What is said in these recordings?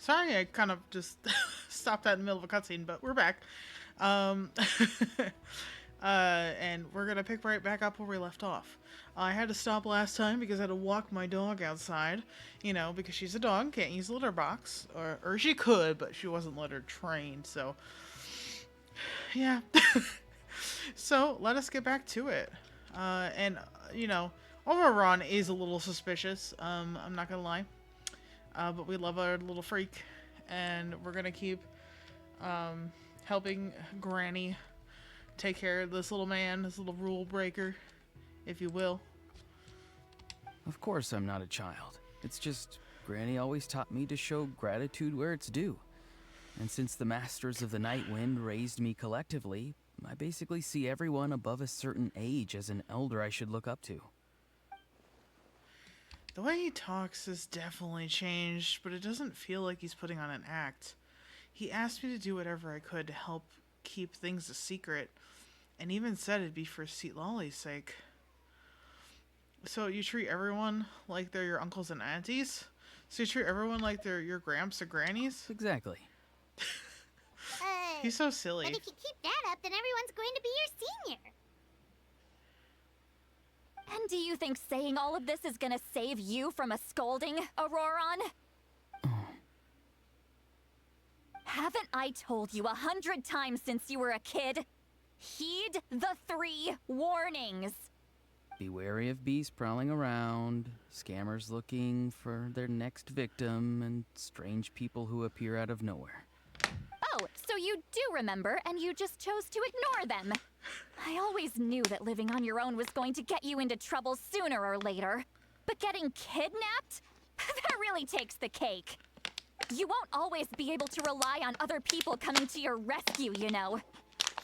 Sorry, I kind of just stopped that in the middle of a cutscene, but we're back. Um, and we're gonna pick right back up where we left off. I had to stop last time because I had to walk my dog outside. You know, because she's a dog, can't use a litter box, or she could, but she wasn't litter trained. So, yeah. So let us get back to it. And you know, Ororon is a little suspicious. I'm not gonna lie. But we love our little freak, and we're gonna keep helping Granny take care of this little man, this little rule breaker, if you will. Of course I'm not a child. It's just Granny always taught me to show gratitude where it's due. And since the Masters of the Night Wind raised me collectively, I basically see everyone above a certain age as an elder I should look up to. The way he talks has definitely changed, but it doesn't feel like he's putting on an act. He asked me to do whatever I could to help keep things a secret, and even said it'd be for Seat Lolly's sake. So you treat everyone like they're your uncles and aunties? So you treat everyone like they're your gramps or grannies? Exactly. He's so silly. But if you keep that up, then everyone's going to be your senior. And do you think saying all of this is gonna save you from a scolding, Ororon? Haven't I told you 100 times since you were a kid? Heed the 3 warnings. Be wary of beasts prowling around, scammers looking for their next victim, and strange people who appear out of nowhere. Oh, so you do remember, and you just chose to ignore them. I always knew that living on your own was going to get you into trouble sooner or later. But getting kidnapped? That really takes the cake. You won't always be able to rely on other people coming to your rescue, you know.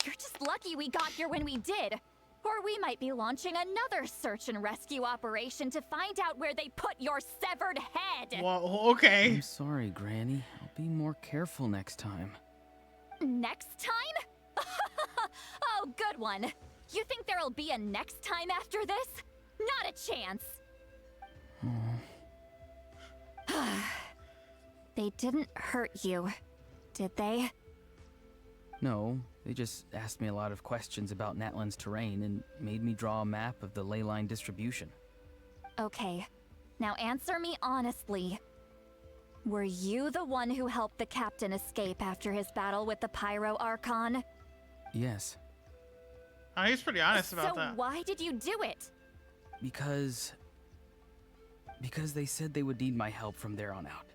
You're just lucky we got here when we did. Or we might be launching another search and rescue operation to find out where they put your severed head. Whoa, okay. I'm sorry, Granny. I'll be more careful next time. Next time? Oh, good one. You think there'll be a next time after this? Not a chance. They didn't hurt you, did they? No, they just asked me a lot of questions about Natlan's terrain and made me draw a map of the ley line distribution. Okay, now answer me honestly. Were you the one who helped the captain escape after his battle with the Pyro Archon? Yes. Oh, he's pretty honest about So that. why did you do it? Because they said they would need my help from there on out.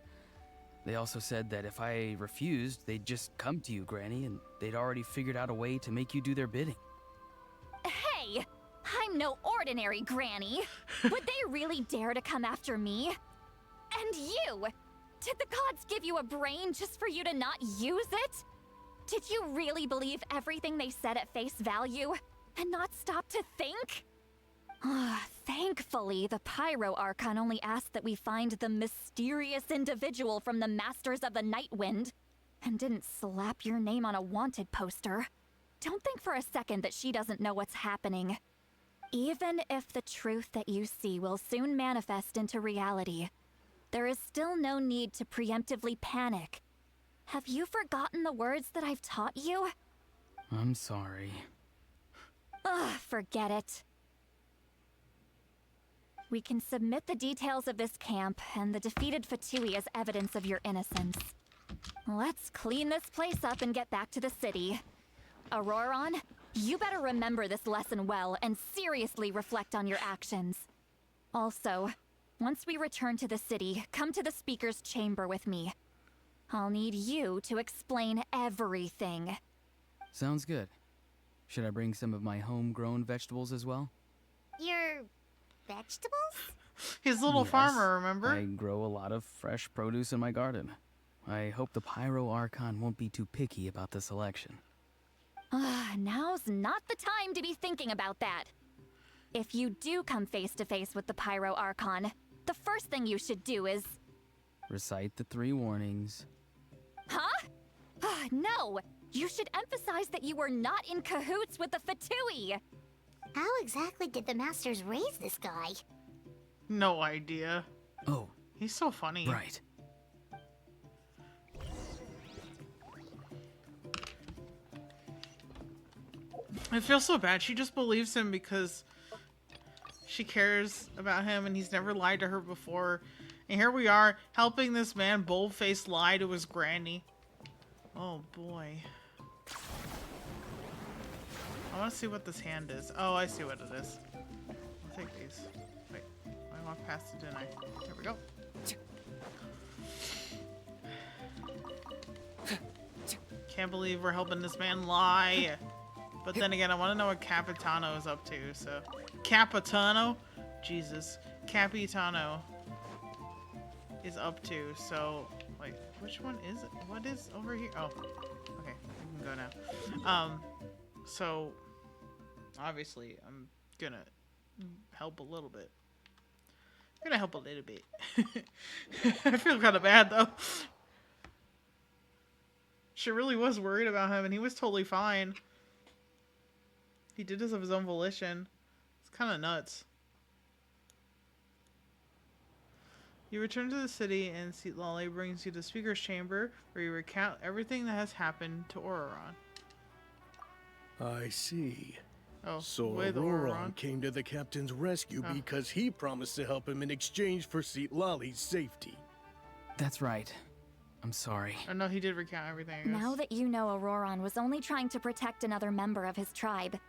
They also said that if I refused, they'd just come to you, Granny, and they'd already figured out a way to make you do their bidding. Hey, I'm no ordinary Granny. Would they really dare to come after me? And you? Did the gods give you a brain just for you to not use it? Did you really believe everything they said at face value and not stop to think? Thankfully, the Pyro Archon only asked that we find the mysterious individual from the Masters of the Night Wind and didn't slap your name on a wanted poster. Don't think for a second that she doesn't know what's happening. Even if the truth that you see will soon manifest into reality, there is still no need to preemptively panic. Have you forgotten the words that I've taught you? I'm sorry. Forget it. We can submit the details of this camp and the defeated Fatui as evidence of your innocence. Let's clean this place up and get back to the city. Ororon, you better remember this lesson well and seriously reflect on your actions. Also, once we return to the city, come to the speaker's chamber with me. I'll need you to explain everything. Sounds good. Should I bring some of my homegrown vegetables as well? Your vegetables? He's a little Yes, farmer, remember? I grow a lot of fresh produce in my garden. I hope the Pyro Archon won't be too picky about the selection. Now's not the time to be thinking about that. If you do come face to face with the Pyro Archon, the first thing you should do is... Recite the 3 warnings. Huh? No! You should emphasize that you were not in cahoots with the Fatui! How exactly did the Masters raise this guy? No idea. Oh, He's so funny. right. I feel so bad. She just believes him because she cares about him and he's never lied to her before. And here we are, helping this man bold-faced lie to his granny. Oh boy. I want to see what this hand is. Oh, I see what it is. I'll take these. Wait, I walked past it, didn't I? Here we go. Can't believe we're helping this man lie. But then again, I want to know what Capitano is up to, so... Capitano? Jesus. Capitano is up to, so... Wait, which one is it? What is over here? Oh, okay, we can go now. So... Obviously, I'm gonna help a little bit. I'm gonna help a little bit. I feel kind of bad, though. She really was worried about him, and he was totally fine. He did this of his own volition. It's kind of nuts. You return to the city, and Lolly brings you to the speaker's chamber, where you recount everything that has happened to Ororon. I see. Oh, So with Ororon came to the captain's rescue because he promised to help him in exchange for Lolly's safety. That's right. I'm sorry. Oh no, he did recount everything. I guess. Now that you know Ororon was only trying to protect another member of his tribe,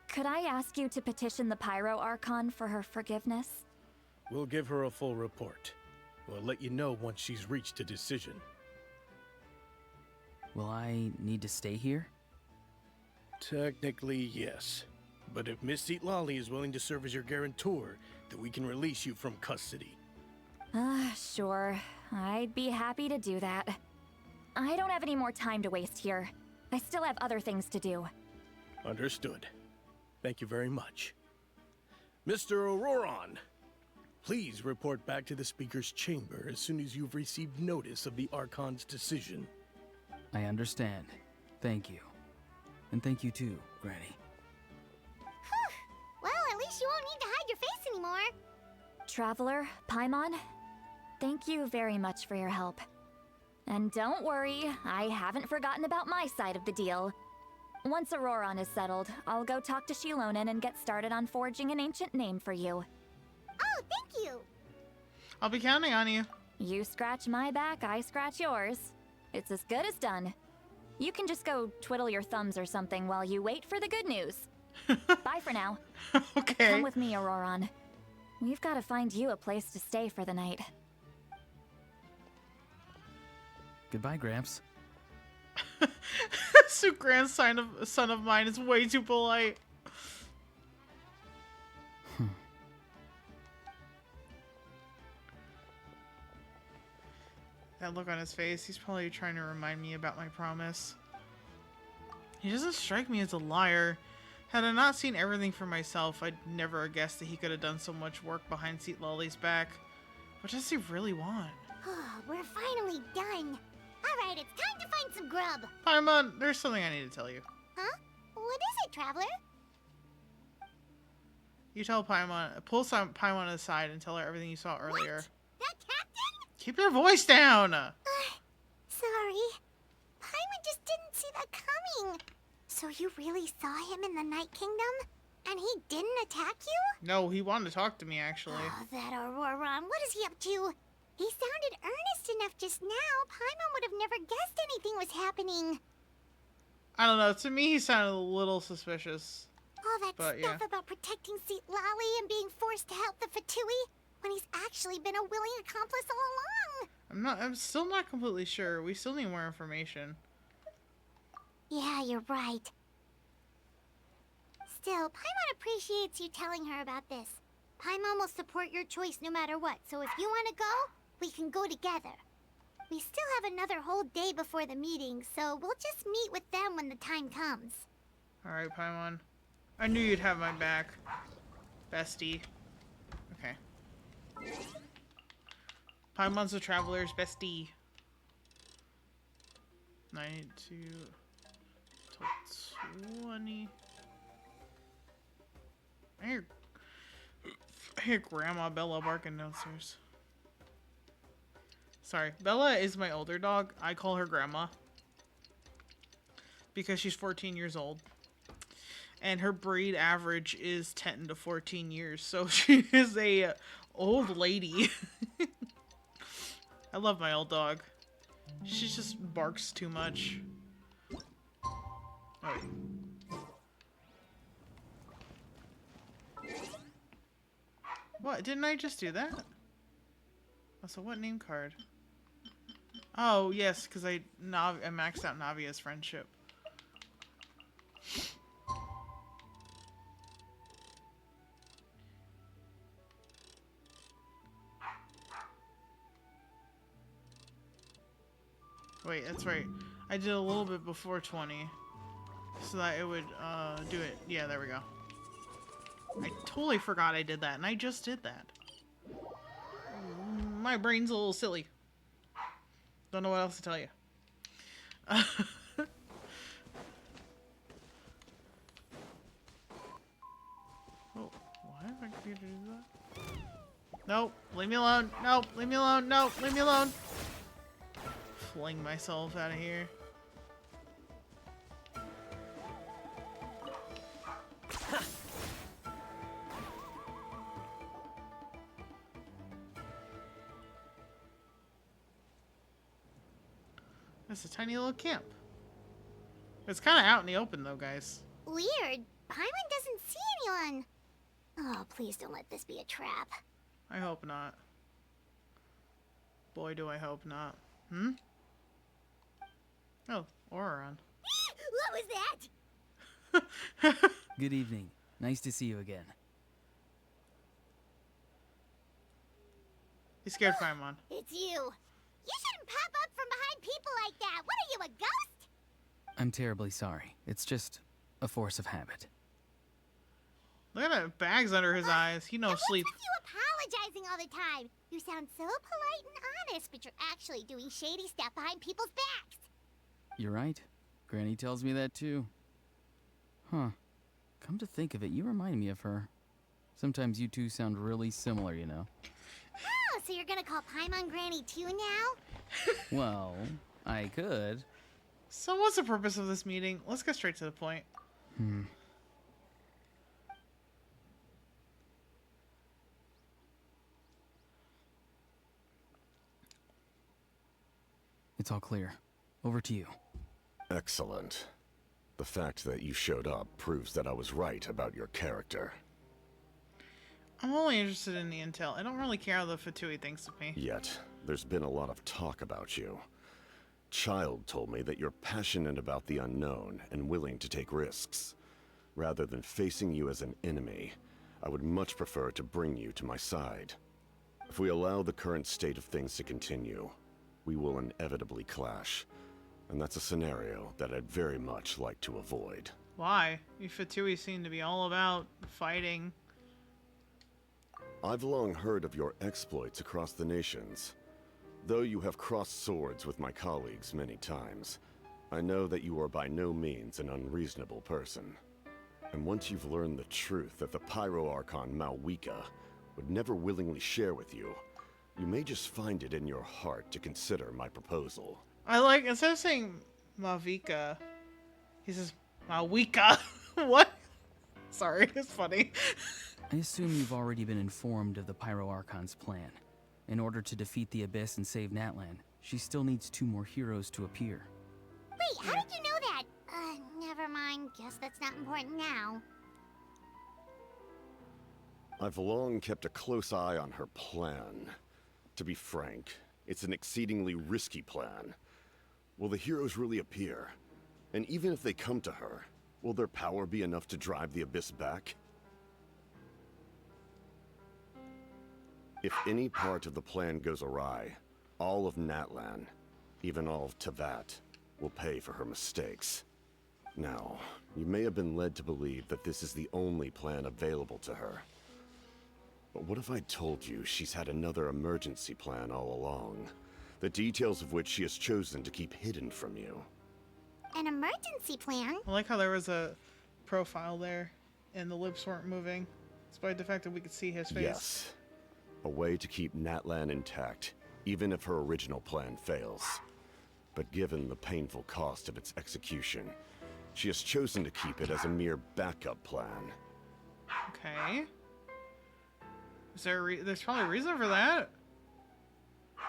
could I ask you to petition the Pyro Archon for her forgiveness? We'll give her a full report. We'll let you know once she's reached a decision. Will I need to stay here? Technically, yes. But if Miss Lolly is willing to serve as your guarantor, then we can release you from custody. Sure. I'd be happy to do that. I don't have any more time to waste here. I still have other things to do. Understood. Thank you very much. Mr. Ororon, please report back to the Speaker's chamber as soon as you've received notice of the Archon's decision. I understand. Thank you. And thank you too, Granny. Well, at least you won't need to hide your face anymore. Traveler, Paimon, thank you very much for your help. And don't worry, I haven't forgotten about my side of the deal. Once Ororon is settled, I'll go talk to Shilonen and get started on forging an ancient name for you. Oh, thank you. I'll be counting on you. You scratch my back, I scratch yours. It's as good as done. You can just go twiddle your thumbs or something while you wait for the good news. Bye for now. Okay. Come with me, Ororon. We've got to find you a place to stay for the night. Goodbye, Gramps. This grandson of son of mine is way too polite. That look on his face, he's probably trying to remind me about my promise. He doesn't strike me as a liar. Had I not seen everything for myself, I'd never have guessed that he could have done so much work behind Lolly's back. What does he really want? We're finally done. All right, it's time to find some grub. Paimon, there's something I need to tell you. Huh? What is it, Traveler? You tell Paimon, pull Paimon aside and tell her everything you saw earlier. What? That captain? Keep your voice down! Sorry. Paimon just didn't see that coming. So you really saw him in the Night Kingdom? And he didn't attack you? No, he wanted to talk to me, actually. Oh, that Ororon. What is he up to? He sounded earnest enough just now. Paimon would have never guessed anything was happening. I don't know, to me he sounded a little suspicious. All that But, stuff yeah. about protecting Lolly and being forced to help the Fatui when he's actually been a willing accomplice all along. I'm still not completely sure. We still need more information. Yeah, you're right. Still, Paimon appreciates you telling her about this. Paimon will support your choice no matter what, so if you want to go, we can go together. We still have another whole day before the meeting, so we'll just meet with them when the time comes. Alright, Paimon. I knew you'd have my back. Bestie. Okay. Paimon's the traveler's bestie. 92 till 20. I hear Grandma Bella barking downstairs. Sorry, Bella is my older dog. I call her Grandma because she's 14 years old. and her breed average is 10 to 14 years. So she is a old lady. I love my old dog. She just barks too much. Oh. What? Didn't I just do that? Oh, so what name card? Oh, yes, because I maxed out Navia's friendship. Wait, that's right. I did a little bit before 20. So that it would do it. Yeah, there we go. I totally forgot I did that, and I just did that. My brain's a little silly. Don't know what else to tell you. Oh, why did my computer do that? Nope, leave me alone. Nope, leave me alone. Nope, leave me alone. Fling myself out of here. It's a tiny little camp. It's kind of out in the open, though, guys. Weird. Paimon doesn't see anyone. Oh, please don't let this be a trap. I hope not. Boy, do I hope not. Hmm? Oh, Ororon. What was that? Good evening. Nice to see you again. You scared Paimon. It's you. You shouldn't pop up from behind people like that. What are you, a ghost? I'm terribly sorry. It's just a force of habit. Look at that bags under his eyes. He no And sleep. what's with you apologizing all the time? You sound so polite and honest, but you're actually doing shady stuff behind people's backs. You're right. Granny tells me that too. Huh. Come to think of it, you remind me of her. Sometimes you two sound really similar, you know. Oh, so you're gonna call Paimon Granny too now? Well, I could. So what's the purpose of this meeting? Let's get straight to the point. It's all clear. Over to you. Excellent. The fact that you showed up proves that I was right about your character. I'm only interested in the intel. I don't really care how the Fatui thinks of me. Yet, there's been a lot of talk about you. Child told me that you're passionate about the unknown and willing to take risks. Rather than facing you as an enemy, I would much prefer to bring you to my side. If we allow the current state of things to continue, we will inevitably clash. And that's a scenario that I'd very much like to avoid. Why? You Fatui seem to be all about fighting. I've long heard of your exploits across the nations. Though you have crossed swords with my colleagues many times, I know that you are by no means an unreasonable person. And once you've learned the truth that the Pyro Archon Malwika would never willingly share with you, you may just find it in your heart to consider my proposal. I like, instead of saying Malvika, he says Malwika. What? Sorry, it's funny. I assume you've already been informed of the Pyro Archon's plan. In order to defeat the Abyss and save Natlan, she still needs 2 more heroes to appear. Wait, how did you know that? Never mind. Guess that's not important now. I've long kept a close eye on her plan. To be frank, it's an exceedingly risky plan. Will the heroes really appear? And even if they come to her, will their power be enough to drive the Abyss back? If any part of the plan goes awry, all of Natlan, even all of Tevat, will pay for her mistakes. Now, you may have been led to believe that this is the only plan available to her. But what if I told you she's had another emergency plan all along, the details of which she has chosen to keep hidden from you? An emergency plan? I like how there was a profile there and the lips weren't moving, despite the fact that we could see his face. Yes. A way to keep Natlan intact, even if her original plan fails. But given the painful cost of its execution, She has chosen to keep it as a mere backup plan. Okay. Is there there's probably a reason for that.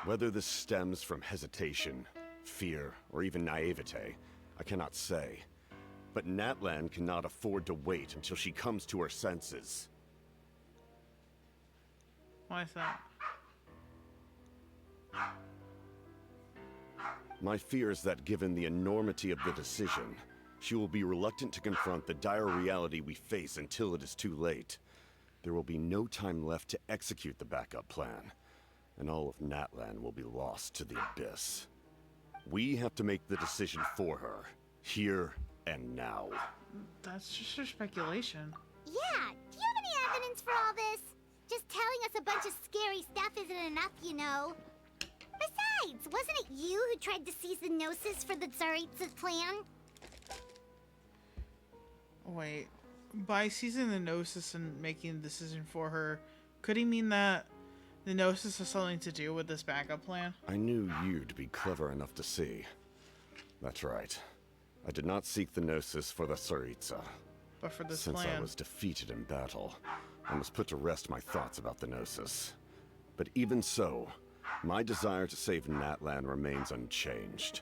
Whether this stems from hesitation, fear, or even naivete, I cannot say. But Natlan cannot afford to wait until she comes to her senses. Why is that? My fear is that given the enormity of the decision, she will be reluctant to confront the dire reality we face until it is too late. There will be no time left to execute the backup plan, and all of Natlan will be lost to the abyss. We have to make the decision for her, here and now. That's just her speculation. Yeah, do you have any evidence for all this? Just telling us a bunch of scary stuff isn't enough, you know. Besides, wasn't it you who tried to seize the Gnosis for the Tsaritsa's plan? Wait, by seizing the Gnosis and making the decision for her, could he mean that the Gnosis has something to do with this backup plan? I knew you'd be clever enough to see. That's right. I did not seek the Gnosis for the Tsaritsa. But for this Since plan. I was defeated in battle, I must put to rest my thoughts about the Gnosis. But even so, my desire to save Natlan remains unchanged.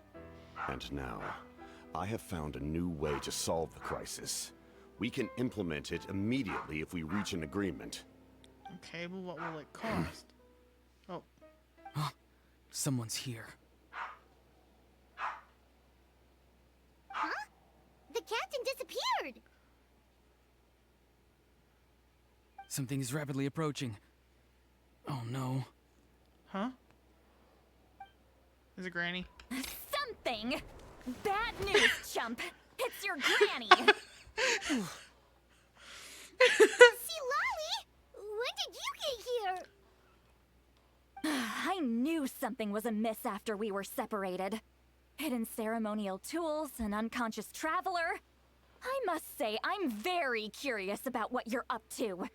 And now, I have found a new way to solve the crisis. We can implement it immediately if we reach an agreement. Okay, but what will it cost? Oh. Someone's here. Huh? The captain disappeared! Something is rapidly approaching. Oh no. Huh? Is it Granny? Something! Bad news, chump! It's your granny! See, Lolly! When did you get here? I knew something was amiss after we were separated. Hidden ceremonial tools, an unconscious traveler. I must say, I'm very curious about what you're up to.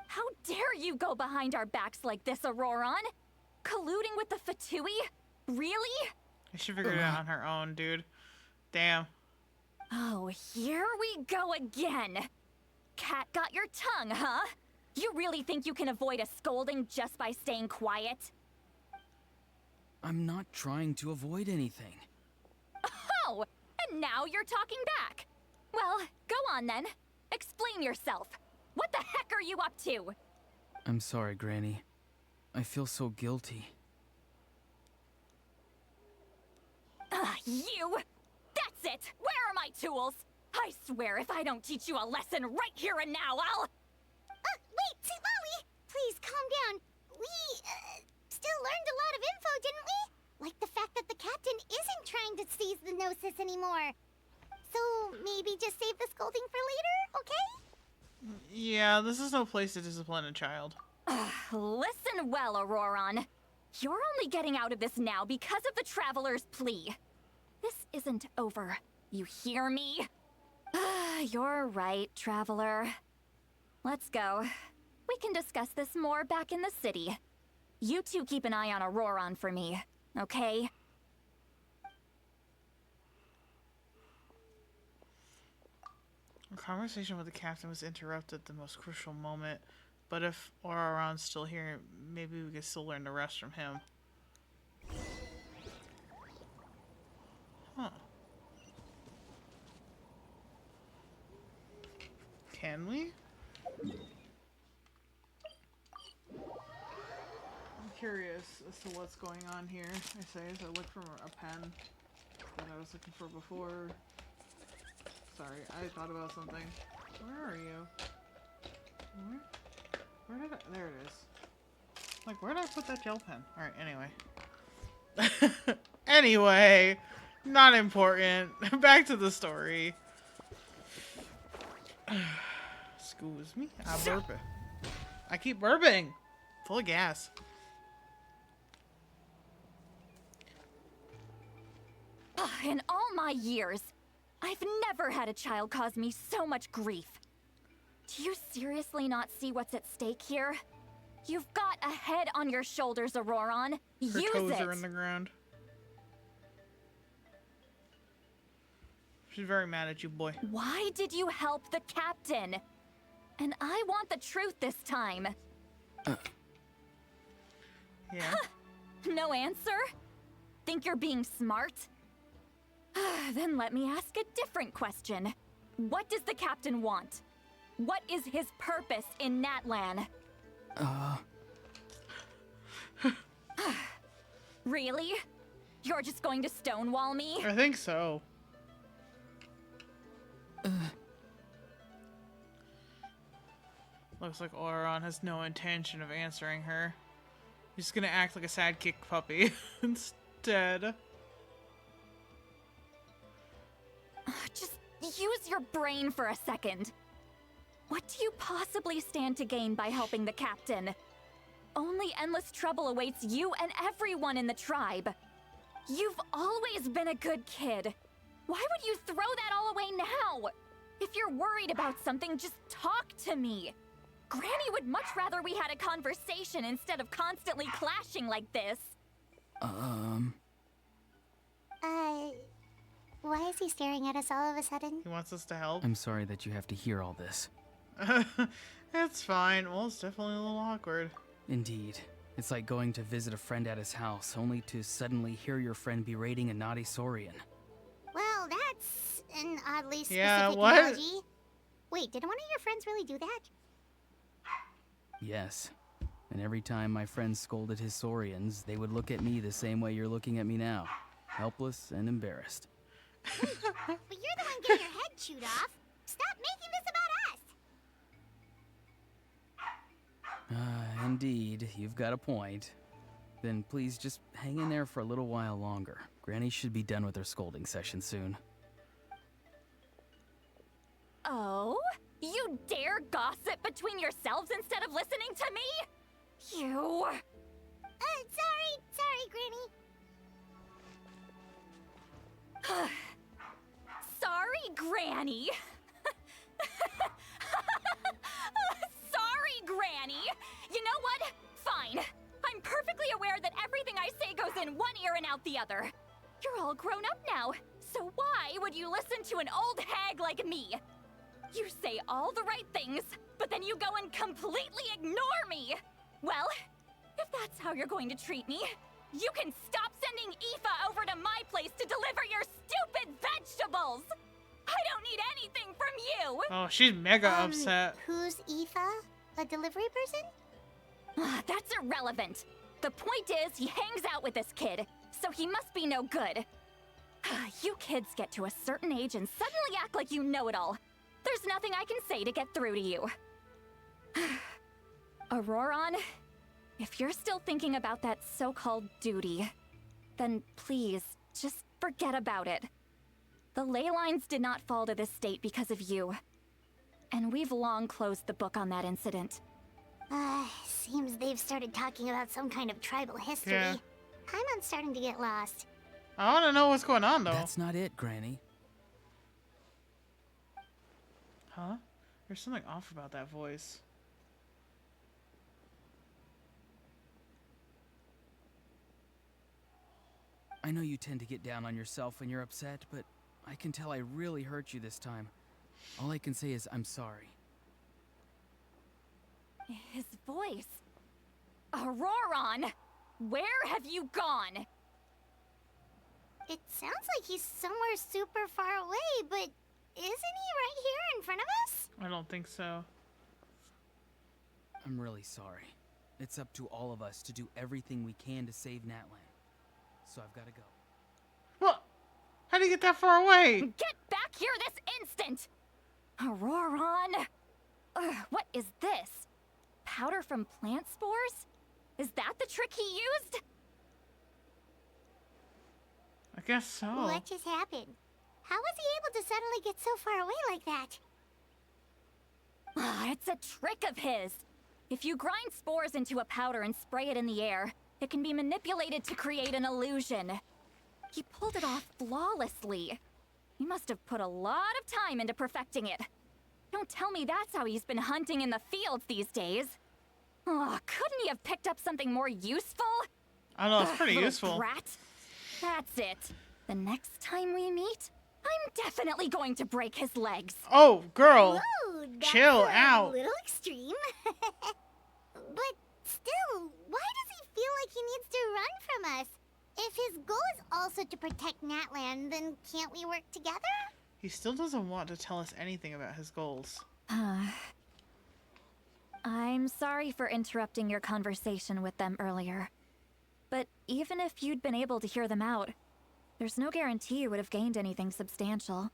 How dare you go behind our backs like this, Ororon? Colluding with the Fatui? Really? She figured it out on her own, dude. Damn. Oh, here we go again. Cat got your tongue, huh? You really think you can avoid a scolding just by staying quiet? I'm not trying to avoid anything. Oh, and now you're talking back. Well, go on then. Explain yourself. What the heck are you up to? I'm sorry, Granny. I feel so guilty. You! That's it! Where are my tools? I swear if I don't teach you a lesson right here and now, I'll... Wait, Lolly! Please, calm down. We, still learned a lot of info, didn't we? Like the fact that the captain isn't trying to seize the Gnosis anymore. So, maybe just save the scolding for later, okay? Yeah, this is no place to discipline a child. Listen well, Ororon. You're only getting out of this now because of the Traveler's plea. This isn't over. You hear me? You're right, Traveler. Let's go. We can discuss this more back in the city. You two keep an eye on Ororon for me, okay? The conversation with the captain was interrupted at the most crucial moment, but if Ororon's still here, maybe we can still learn the rest from him. Huh. Can we? I'm curious as to what's going on here. I say as I look for a pen that I was looking for before. Sorry, I thought about something. Where are you? Where did I... There it is. Like, where did I put that gel pen? Alright, anyway. Anyway, not important. Back to the story. Excuse me. I'm burping. I keep burping. Full of gas. In all my years, I've never had a child cause me so much grief. Do you seriously not see what's at stake here? You've got a head on your shoulders, Ororon. Her Use toes it. are in the ground. She's very mad at you, boy. Why did you help the captain? And I want the truth this time. Yeah. No answer? Think you're being smart? Then let me ask a different question. What does the captain want? What is his purpose in Natlan? Really? You're just going to stonewall me? I think so. Looks like Ororon has no intention of answering her. He's gonna act like a sidekick puppy instead. Just use your brain for a second. What do you possibly stand to gain by helping the captain? Only endless trouble awaits you and everyone in the tribe. You've always been a good kid. Why would you throw that all away now? If you're worried about something, just talk to me. Granny would much rather we had a conversation instead of constantly clashing like this. Why is he staring at us all of a sudden? He wants us to help. I'm sorry that you have to hear all this. It's fine. Well, it's definitely a little awkward. Indeed. It's like going to visit a friend at his house, only to suddenly hear your friend berating a naughty Saurian. Well, that's an oddly specific Yeah, what? analogy. Wait, did one of your friends really do that? Yes. And every time my friend scolded his Saurians, they would look at me the same way you're looking at me now. Helpless and embarrassed. But you're the one getting your head chewed off. Stop making this about us. Indeed, you've got a point. Then please just hang in there for a little while longer. Granny should be done with her scolding session soon. Oh? You dare gossip between yourselves instead of listening to me? You... Sorry, Granny. Sorry, Granny. Sorry, Granny. You know what? Fine. I'm perfectly aware that everything I say goes in one ear and out the other. You're all grown up now, so why would you listen to an old hag like me? You say all the right things, but then you go and completely ignore me. Well, if that's how you're going to treat me, you can stop sending Aoife over to my place to deliver your stupid vegetables! I don't need anything from you! Oh, she's mega upset. Who's Aoife? A delivery person? That's irrelevant. The point is, he hangs out with this kid, so he must be no good. You kids get to a certain age and suddenly act like you know it all. There's nothing I can say to get through to you. Ororon, if you're still thinking about that so-called duty, then please, just forget about it. The ley lines did not fall to this state because of you. And we've long closed the book on that incident. Seems they've started talking about some kind of tribal history. Yeah. Paimon's starting to get lost. I want to know what's going on, though. That's not it, Granny. Huh? There's something off about that voice. I know you tend to get down on yourself when you're upset, but I can tell I really hurt you this time. All I can say is I'm sorry. His voice. Ororon! Where have you gone? It sounds like he's somewhere super far away, but isn't he right here in front of us? I don't think so. I'm really sorry. It's up to all of us to do everything we can to save Natlan. So I've got to go. What? How do you get that far away? Get back here this instant! Ororon! What is this? Powder from plant spores? Is that the trick he used? I guess so. What just happened? How was he able to suddenly get so far away like that? It's a trick of his. If you grind spores into a powder and spray it in the air, it can be manipulated to create an illusion. He pulled it off flawlessly. He must have put a lot of time into perfecting it. Don't tell me that's how he's been hunting in the fields these days. Oh, couldn't he have picked up something more useful? I don't know, it's pretty Little useful. Brat. That's it. The next time we meet, I'm definitely going to break his legs. Oh, girl. Whoa, that's Chill a out. little extreme. But still, why does he feel like he needs to run from us? If his goal is also to protect Natlan, then can't we work together? He still doesn't want to tell us anything about his goals. I'm sorry for interrupting your conversation with them earlier. But even if you'd been able to hear them out, there's no guarantee you would have gained anything substantial.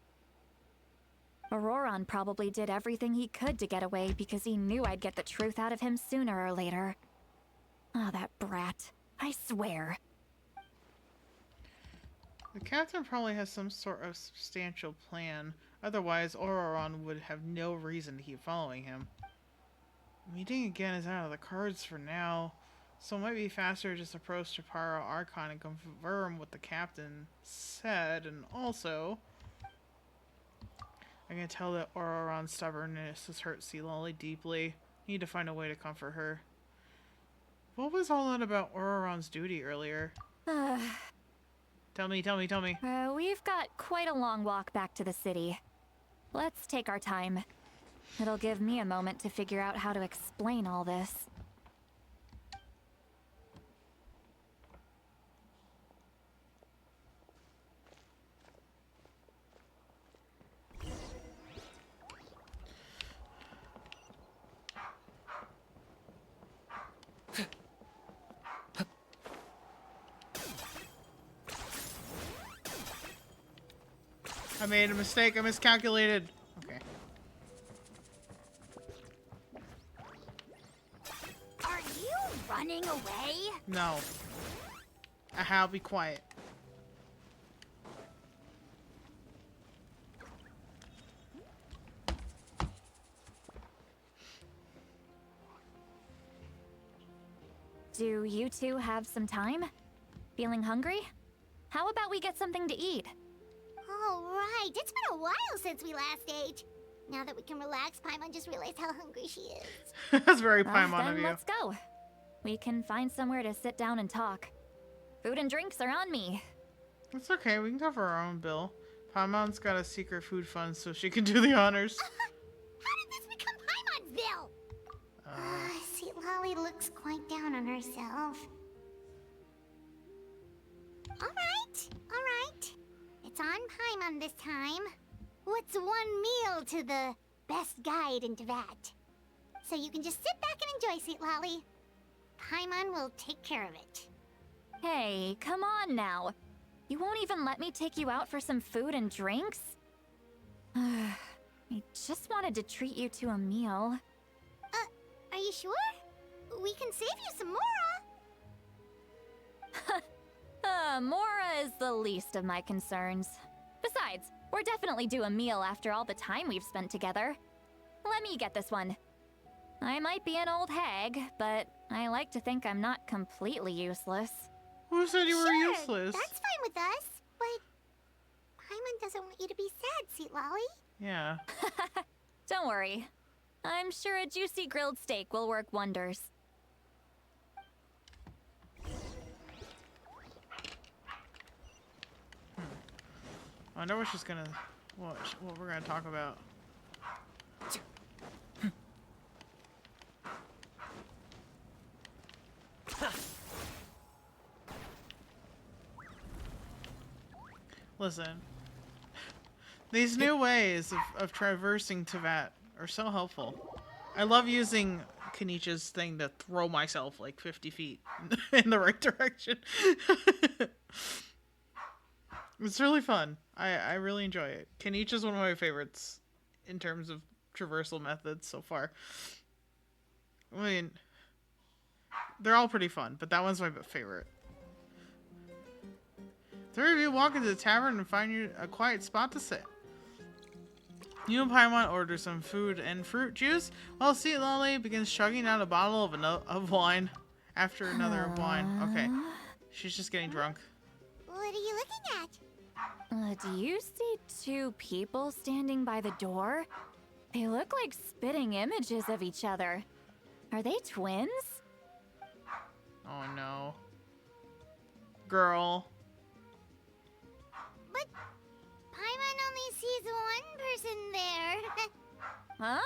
Ororon probably did everything he could to get away because he knew I'd get the truth out of him sooner or later. Ah, that brat. I swear. The captain probably has some sort of substantial plan. Otherwise, Ororon would have no reason to keep following him. Meeting again is out of the cards for now, so it might be faster to just approach Tapara Archon and confirm what the captain said, and also... I can tell that Ororon's stubbornness has hurt Sea Lolly deeply. Need to find a way to comfort her. What was all that about Ororon's duty earlier? Tell me. We've got quite a long walk back to the city. Let's take our time. It'll give me a moment to figure out how to explain all this. I made a mistake. I miscalculated. Okay. Are you running away? No. I'll be quiet. Do you two have some time? Feeling hungry? How about we get something to eat? All right, it's been a while since we last ate. Now that we can relax, Paimon just realized how hungry she is. That's very Paimon Then of you. let's go. We can find somewhere to sit down and talk. Food and drinks are on me. It's okay. We can cover our own bill. Paimon's got a secret food fund, so she can do the honors. How did this become Paimon's bill? Sweet Lolly looks quite down on herself. All right. It's on Paimon this time. What's one meal to the best guide in Teyvat? So you can just sit back and enjoy, Sweet Lolly. Paimon will take care of it. Hey, come on now. You won't even let me take you out for some food and drinks? I just wanted to treat you to a meal. Are you sure? We can save you some Mora. Mora is the least of my concerns. Besides, we're definitely due a meal after all the time we've spent together. Let me get this one. I might be an old hag, but I like to think I'm not completely useless. Who said you were Sure, useless? That's fine with us, but Paimon doesn't want you to be sad, Sweet Lolly. Yeah. Don't worry. I'm sure a juicy grilled steak will work wonders. I wonder what she's gonna... What we're gonna talk about. Listen. These new ways of traversing Teyvat are so helpful. I love using Kenichi's thing to throw myself like 50 feet in the right direction. It's really fun. I really enjoy it. Kenichi's one of my favorites in terms of traversal methods so far. I mean, they're all pretty fun, but that one's my favorite. Three of you walk into the tavern and find you a quiet spot to sit. You and Paimon order some food and fruit juice, while Sweet Lolly begins chugging down a bottle of wine after another wine. Okay, she's just getting drunk. What are you looking at? Do you see two people standing by the door? They look like spitting images of each other. Are they twins? Oh no. Girl. But Paimon only sees one person there. Huh?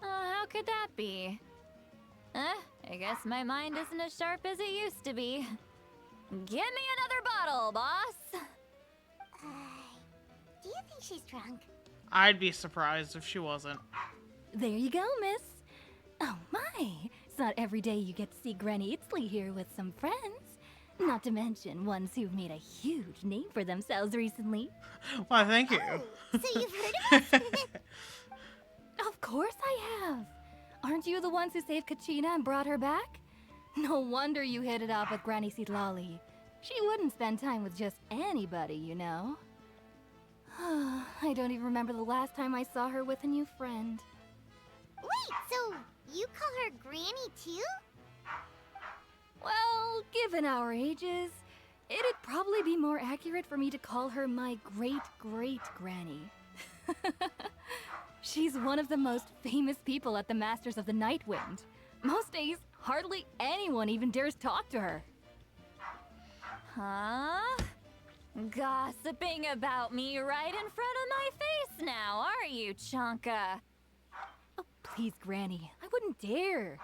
How could that be? I guess my mind isn't as sharp as it used to be. Give me another bottle, boss! Do you think she's drunk? I'd be surprised if she wasn't. There you go, miss. Oh my, it's not every day you get to see Granny Itzley here with some friends. Not to mention ones who've made a huge name for themselves recently. Why, thank you. So you've heard of us? Of course I have. Aren't you the ones who saved Kachina and brought her back? No wonder you hit it off with Granny Sitlali. She wouldn't spend time with just anybody, you know. I don't even remember the last time I saw her with a new friend. Wait, so you call her Granny too? Well, given our ages, it'd probably be more accurate for me to call her my great-great-granny. She's one of the most famous people at the Masters of the Night Wind. Most days, hardly anyone even dares talk to her. Huh? Gossiping about me right in front of my face now, are you, Chonka? Oh, please, Granny, I wouldn't dare.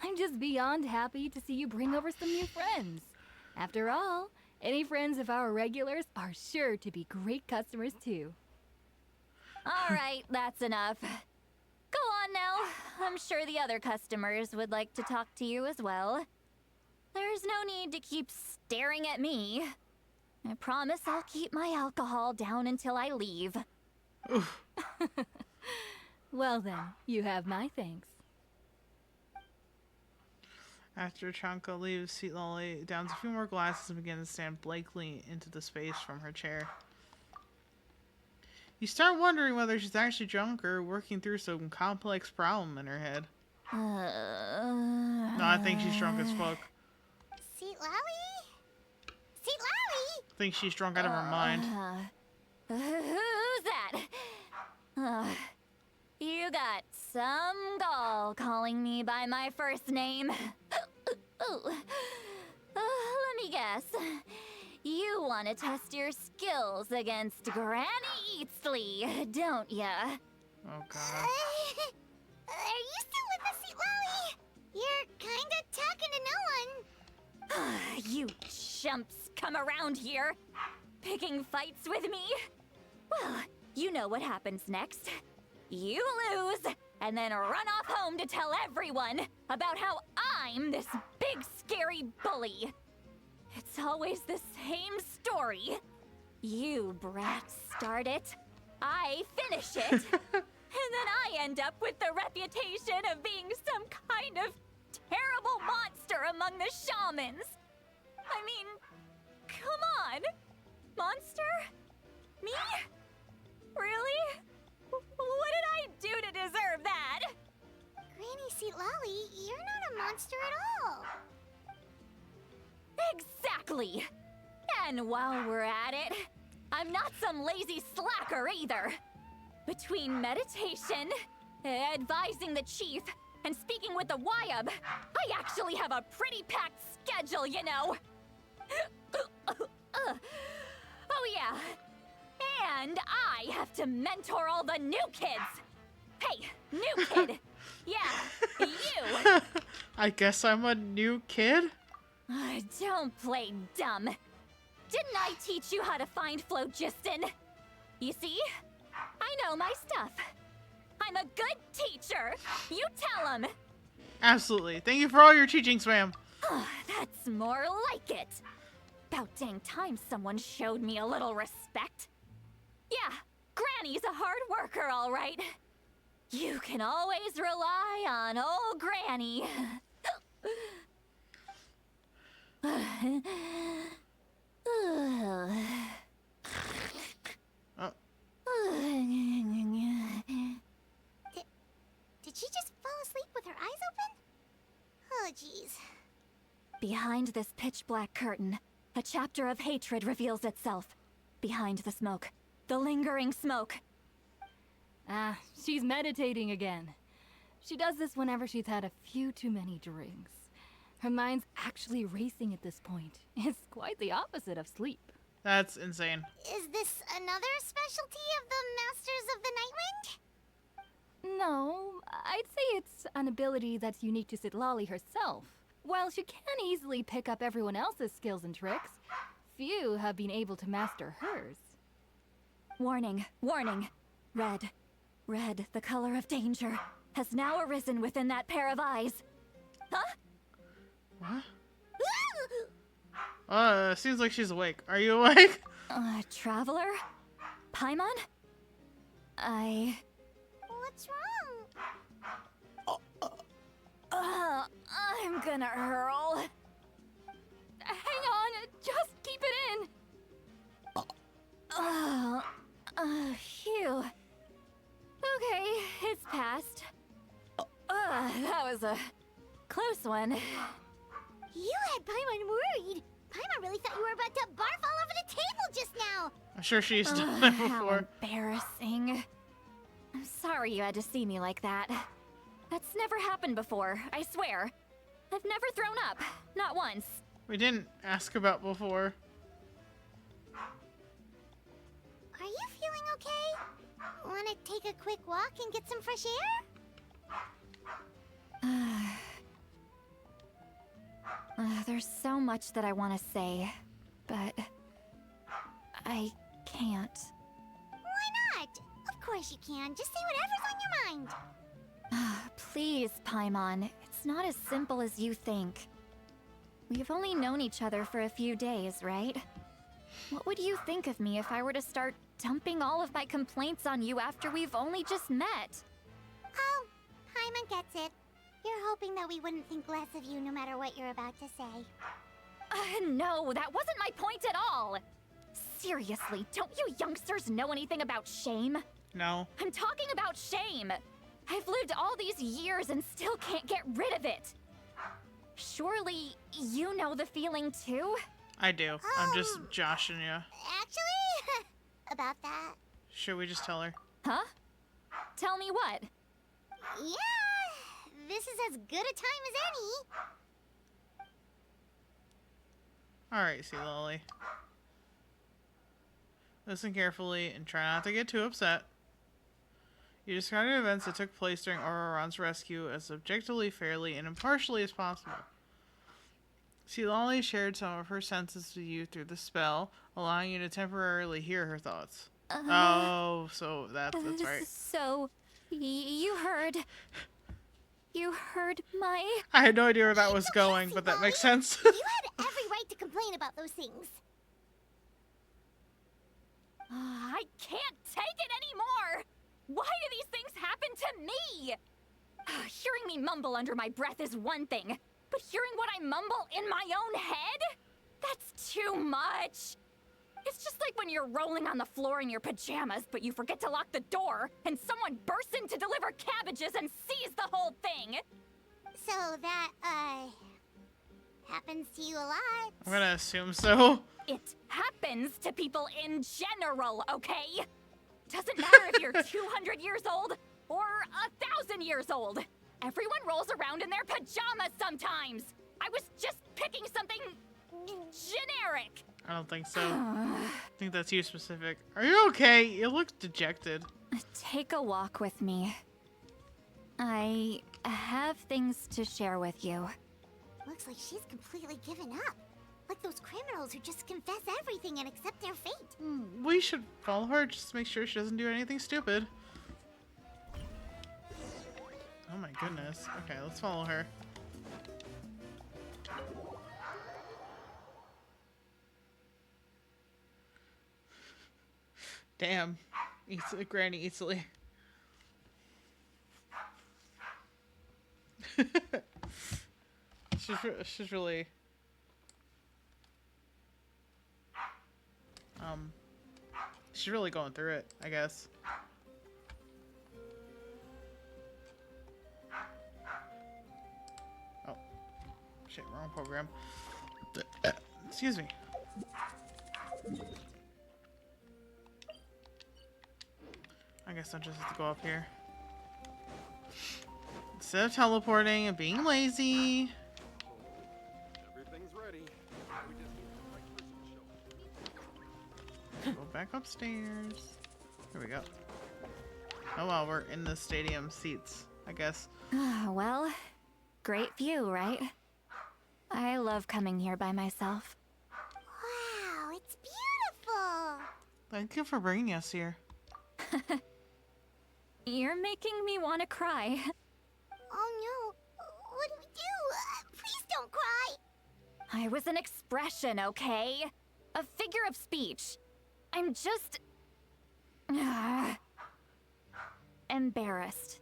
I'm just beyond happy to see you bring over some new friends. After all, any friends of our regulars are sure to be great customers too. All right, that's enough. Go on now. I'm sure the other customers would like to talk to you as well. There's no need to keep staring at me. I promise I'll keep my alcohol down until I leave. Well then, you have my thanks. After Chanka leaves, Sitlali downs a few more glasses and begins to stand blankly into the space from her chair. You start wondering whether she's actually drunk or working through some complex problem in her head. No, I think she's drunk as fuck. Sitlali? Sitlali? I think she's drunk out of her mind. Who's that? You got some gall calling me by my first name. Let me guess. You want to test your skills against Granny Eatsley, don't ya? Oh god. Are you still with us, Sitlali? You're kinda talking to no one. You chumps come around here, picking fights with me? Well, you know what happens next. You lose, and then run off home to tell everyone about how I'm this big scary bully. It's always the same story. You brats start it, I finish it, and then I end up with the reputation of being some kind of terrible monster among the shamans. I mean, come on. Monster? Me? Really? What did I do to deserve that? Granny Sitlali, you're not a monster at all. Exactly. And while we're at it, I'm not some lazy slacker either. Between meditation, advising the chief, and speaking with the Wyab, I actually have a pretty packed schedule, you know. Oh yeah. And I have to mentor all the new kids. Hey, new kid. Yeah, you. I guess I'm a new kid? Don't play dumb. Didn't I teach you how to find phlogiston? You see? I know my stuff. I'm a good teacher. You tell him. Absolutely. Thank you for all your teachings, ma'am. That's more like it. About dang time someone showed me a little respect. Yeah, Granny's a hard worker, all right. You can always rely on old Granny. Did she just fall asleep with her eyes open? Oh, jeez. Behind this pitch-black curtain, a chapter of hatred reveals itself. Behind the smoke. The lingering smoke. Ah, she's meditating again. She does this whenever she's had a few too many drinks. Her mind's actually racing at this point. It's quite the opposite of sleep. That's insane. Is this another specialty of the Masters of the Nightwind? No, I'd say it's an ability that's unique to Citlali herself. While she can easily pick up everyone else's skills and tricks, few have been able to master hers. Warning, warning. Red. Red, the color of danger, has now arisen within that pair of eyes. Huh? What? Seems like she's awake. Are you awake? Traveler? Paimon? What's wrong? I'm gonna hurl. Hang on, just keep it in. Phew. Okay, it's passed. That was a close one. You had Paimon worried. Paimon really thought you were about to barf all over the table just now. I'm sure she's done it How before. embarrassing. I'm sorry you had to see me like that. That's never happened before, I swear. I've never thrown up, not once. We didn't ask about before. Are you feeling okay? Want to take a quick walk and get some fresh air? There's so much that I want to say, but I can't. Why not? Of course you can. Just say whatever's on your mind. Please, Paimon, it's not as simple as you think. We've only known each other for a few days, right? What would you think of me if I were to start dumping all of my complaints on you after we've only just met? Oh, Paimon gets it. You're hoping that we wouldn't think less of you no matter what you're about to say. No, that wasn't my point at all! Seriously, don't you youngsters know anything about shame? No. I'm talking about shame! I've lived all these years and still can't get rid of it! Surely, you know the feeling too? I do. I'm just joshing you. Actually, about that. Should we just tell her? Huh? Tell me what? Yeah, this is as good a time as any. Alright, see, Lily. Listen carefully and try not to get too upset. You described the events that took place during Ororon's rescue as objectively, fairly, and impartially as possible. Lolly shared some of her senses with you through the spell, allowing you to temporarily hear her thoughts. Oh, so that's right. So, you heard my... I had no idea where that was going, but that makes sense. You had every right to complain about those things. I can't take it anymore! Why do these things happen to me? Hearing me mumble under my breath is one thing, but hearing what I mumble in my own head? That's too much! It's just like when you're rolling on the floor in your pajamas, but you forget to lock the door, and someone bursts in to deliver cabbages and sees the whole thing! So that, happens to you a lot. I'm gonna assume so. It happens to people in general, okay? Doesn't matter if you're 200 years old or 1,000 years old. Everyone rolls around in their pajamas sometimes. I was just picking something generic. I don't think so. I think that's you specific. Are you okay? You look dejected. Take a walk with me. I have things to share with you. Looks like she's completely given up. Like those criminals who just confess everything and accept their fate. We should follow her just to make sure she doesn't do anything stupid. Oh my goodness. Okay, let's follow her. Damn. Granny easily. She's really... she's really going through it, I guess. Oh. Shit, wrong program. Excuse me. I guess I'll just have to go up here. Instead of teleporting and being lazy. Everything's ready. We just need the right person to show up. Go back upstairs. Here we go. Oh well, we're in the stadium seats, I guess. Well, great view, right? I love coming here by myself. Wow, it's beautiful. Thank you for bringing us here. You're making me want to cry. Oh no, what do we do? Please don't cry. I was an expression, okay? A figure of speech. I'm just... embarrassed.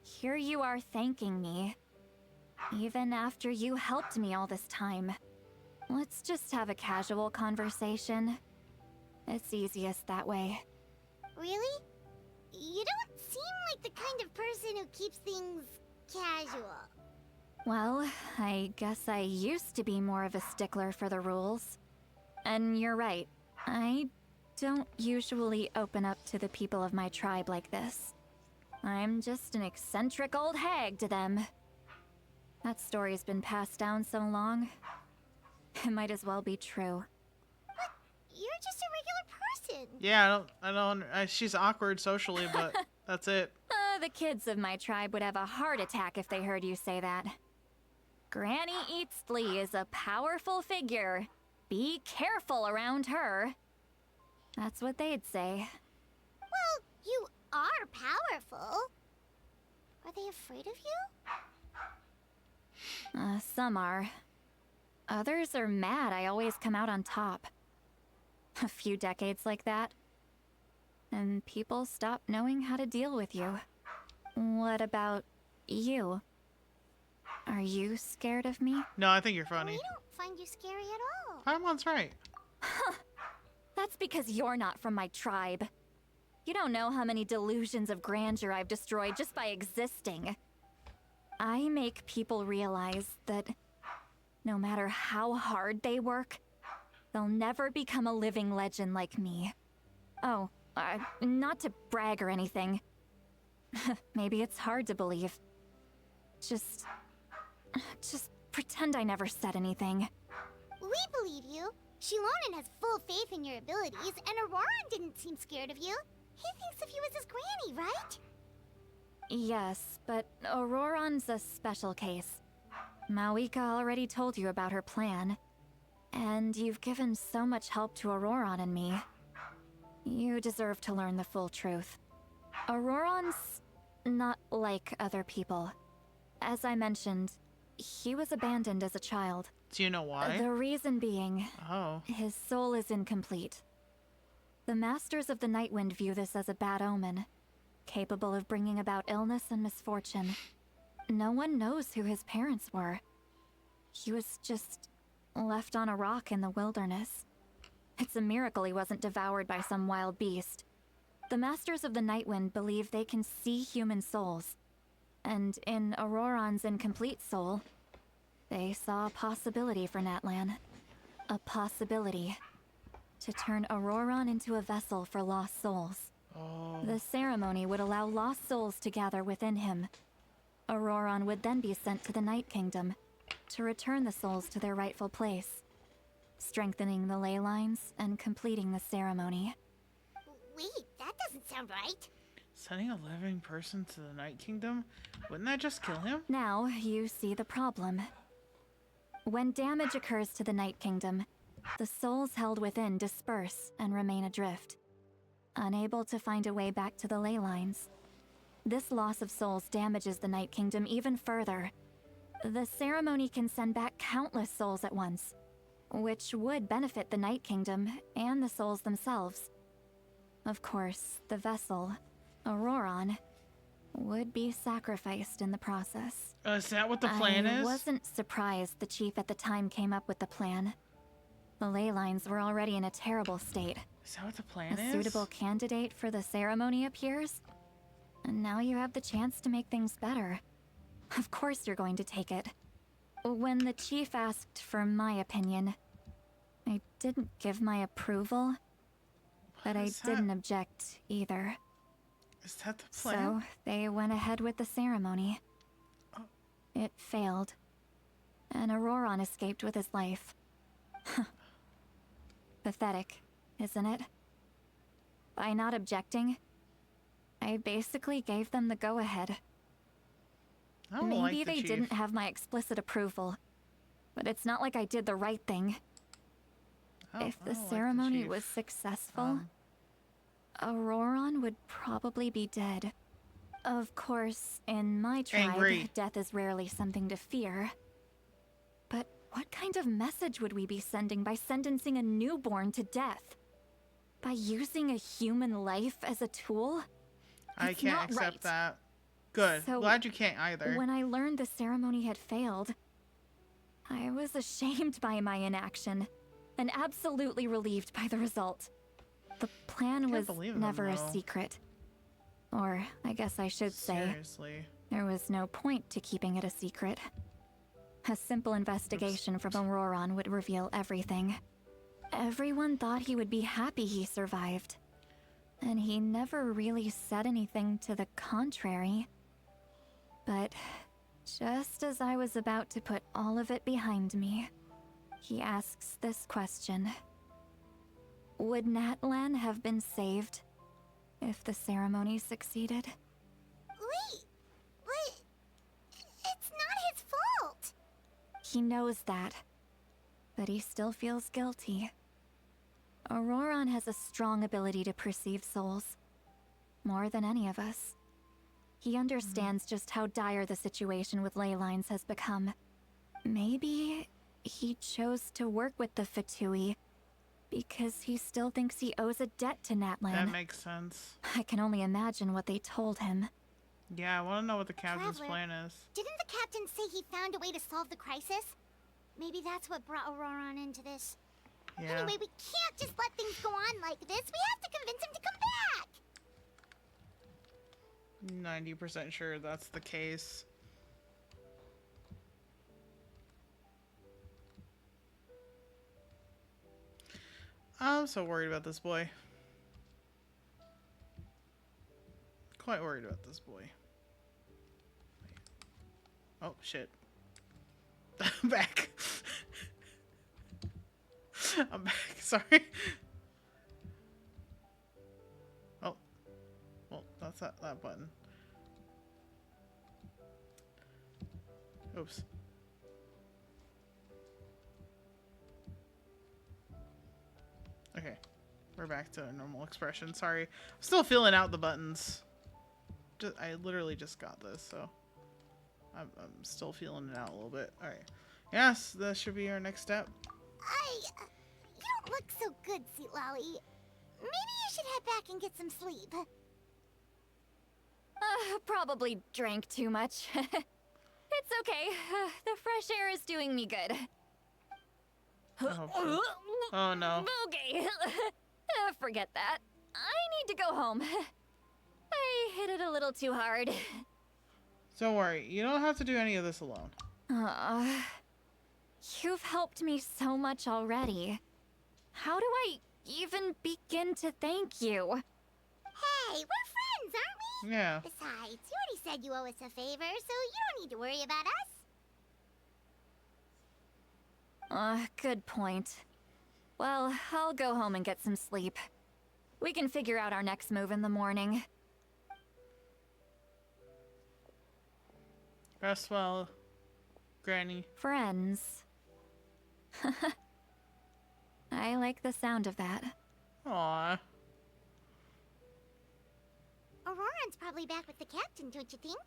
Here you are thanking me. Even after you helped me all this time. Let's just have a casual conversation. It's easiest that way. Really? You don't seem like the kind of person who keeps things casual. Well, I guess I used to be more of a stickler for the rules. And you're right. I don't usually open up to the people of my tribe like this. I'm just an eccentric old hag to them. That story's been passed down so long. It might as well be true. You're just a regular person. Yeah, she's awkward socially, but that's it. The kids of my tribe would have a heart attack if they heard you say that. Granny Eatsley is a powerful figure. Be careful around her. That's what they'd say. Well, you are powerful. Are they afraid of you? Some are. Others are mad I always come out on top. A few decades like that, and people stop knowing how to deal with you. What about you? Are you scared of me? No, I think you're funny. We don't find you scary at all. Paimon's right. That's because you're not from my tribe. You don't know how many delusions of grandeur I've destroyed just by existing. I make people realize that no matter how hard they work, they'll never become a living legend like me. Oh, not to brag or anything. Maybe it's hard to believe. Just pretend I never said anything. We believe you. Shilonen has full faith in your abilities, and Ororon didn't seem scared of you. He thinks of you as his granny, right? Yes, but Ororon's a special case. Mawika already told you about her plan. And you've given so much help to Ororon and me. You deserve to learn the full truth. Ororon's not like other people. As I mentioned, he was abandoned as a child. Do you know why? The reason being, Oh. his soul is incomplete. The Masters of the Nightwind view this as a bad omen, capable of bringing about illness and misfortune. No one knows who his parents were. He was just left on a rock in the wilderness. It's a miracle he wasn't devoured by some wild beast. The Masters of the Nightwind believe they can see human souls. And in Ororon's incomplete soul, they saw a possibility for Natlan. A possibility to turn Ororon into a vessel for lost souls. Oh. The ceremony would allow lost souls to gather within him. Ororon would then be sent to the Night Kingdom to return the souls to their rightful place, strengthening the ley lines and completing the ceremony. Wait, that doesn't sound right. Sending a living person to the Night Kingdom? Wouldn't that just kill him? Now you see the problem. When damage occurs to the Night Kingdom, the souls held within disperse and remain adrift, unable to find a way back to the ley lines. This loss of souls damages the Night Kingdom even further. The ceremony can send back countless souls at once, which would benefit the Night Kingdom and the souls themselves. Of course, the vessel, Ororon, would be sacrificed in the process. Is that what the plan I is? wasn't surprised the chief at the time came up with the plan. The ley lines were already in a terrible state. Is that what the plan A is? suitable candidate for the ceremony appears, and now you have the chance to make things better. Of course you're going to take it. When the chief asked for my opinion, I didn't give my approval, but I is that? didn't object either. Is that the plan? So they went ahead with the ceremony. Oh. It failed, and Ororon escaped with his life. Pathetic. isn't it? By not objecting, I basically gave them the go-ahead. I don't Maybe like the they chief. didn't have my explicit approval, but it's not like I did the right thing. If the ceremony was successful, Ororon would probably be dead. Of course, in my tribe, Angry. death is rarely something to fear. But what kind of message would we be sending by sentencing a newborn to death? By using a human life as a tool? I It's can't not accept right. that. Good. So, Glad you can't either. When I learned the ceremony had failed, I was ashamed by my inaction and absolutely relieved by the result. The plan Can't was believe them, never a though. secret. Or, I guess I should say, Seriously. there was no point to keeping it a secret. A simple investigation from Ororon would reveal everything. Everyone thought he would be happy he survived. And he never really said anything to the contrary. But just as I was about to put all of it behind me, he asks this question. Would Natlan have been saved if the ceremony succeeded? Wait, but it's not his fault. He knows that, but he still feels guilty. Ororon has a strong ability to perceive souls, more than any of us. He understands just how dire the situation with ley lines has become. Maybe he chose to work with the Fatui because he still thinks he owes a debt to Natlan. That makes sense. I can only imagine what they told him. Yeah, I want to know what the captain's Traveler. plan is. Didn't the captain say he found a way to solve the crisis? Maybe that's what brought Ororon into this. Yeah. Anyway, we can't just let things go on like this. We have to convince him to come back. 90% sure that's the case. I'm so worried about this boy. Quite worried about this boy. Oh, shit. I'm back. I'm back, sorry. Oh. Well, that's that button. Oops. Okay. We're back to normal expression. Sorry. I'm still filling out the buttons. I literally just got this, so I'm still feeling it out a little bit. Alright. Yes, that should be our next step. You don't look so good, Sweet Lolly. Maybe you should head back and get some sleep. Probably drank too much. It's okay. The fresh air is doing me good. Oh, oh no. Okay. Forget that. I need to go home. I hit it a little too hard. Don't worry, you don't have to do any of this alone. You've helped me so much already. How do I even begin to thank you? Hey, we're friends, aren't we? Yeah. Besides, you already said you owe us a favor, so you don't need to worry about us. Good point. Well, I'll go home and get some sleep. We can figure out our next move in the morning. Rest well, Granny. Friends. I like the sound of that. Aww. Auroron's probably back with the captain, don't you think?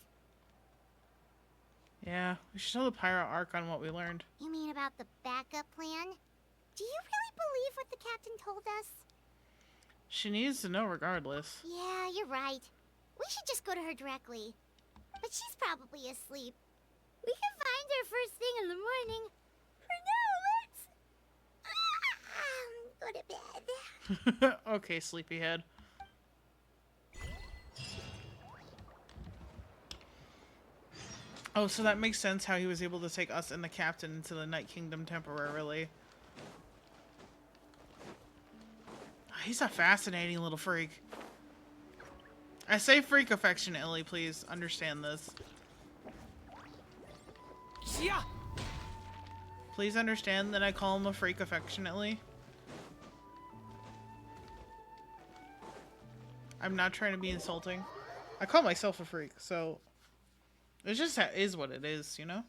Yeah, we should tell the pirate arc on what we learned. You mean about the backup plan? Do you really believe what the captain told us? She needs to know regardless. Yeah, you're right. We should just go to her directly. But she's probably asleep. We can find her first thing in the morning. For now, let's go to bed. Okay, sleepyhead. Oh, so that makes sense how he was able to take us and the captain into the Night Kingdom temporarily. He's a fascinating little freak. I say freak affectionately, please understand this. Yeah. Please understand that I call him a freak affectionately. I'm not trying to be insulting. I call myself a freak, so it just is what it is, you know?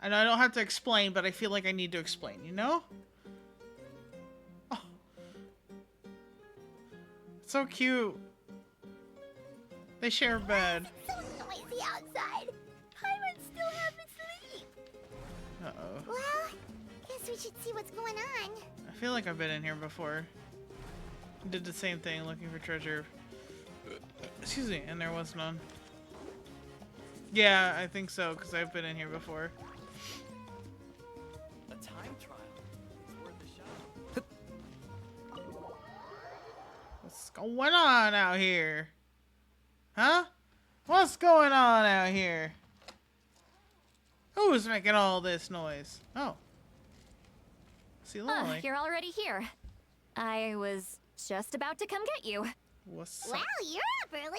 And I don't have to explain, but I feel like I need to explain, you know? Oh. So cute. They share a bed. So noisy outside. Paimon still haven't sleep. Uh-oh. Well, guess we should see what's going on. I feel like I've been in here before. Did the same thing, looking for treasure. Excuse me, and there was none. Yeah, I think so, because I've been in here before. A time trial. It's worth a shot. What's going on out here? Huh? What's going on out here? Who's making all this noise? Oh. See Lily. You're already here. I was just about to come get you. What's Wow, up? you're up early.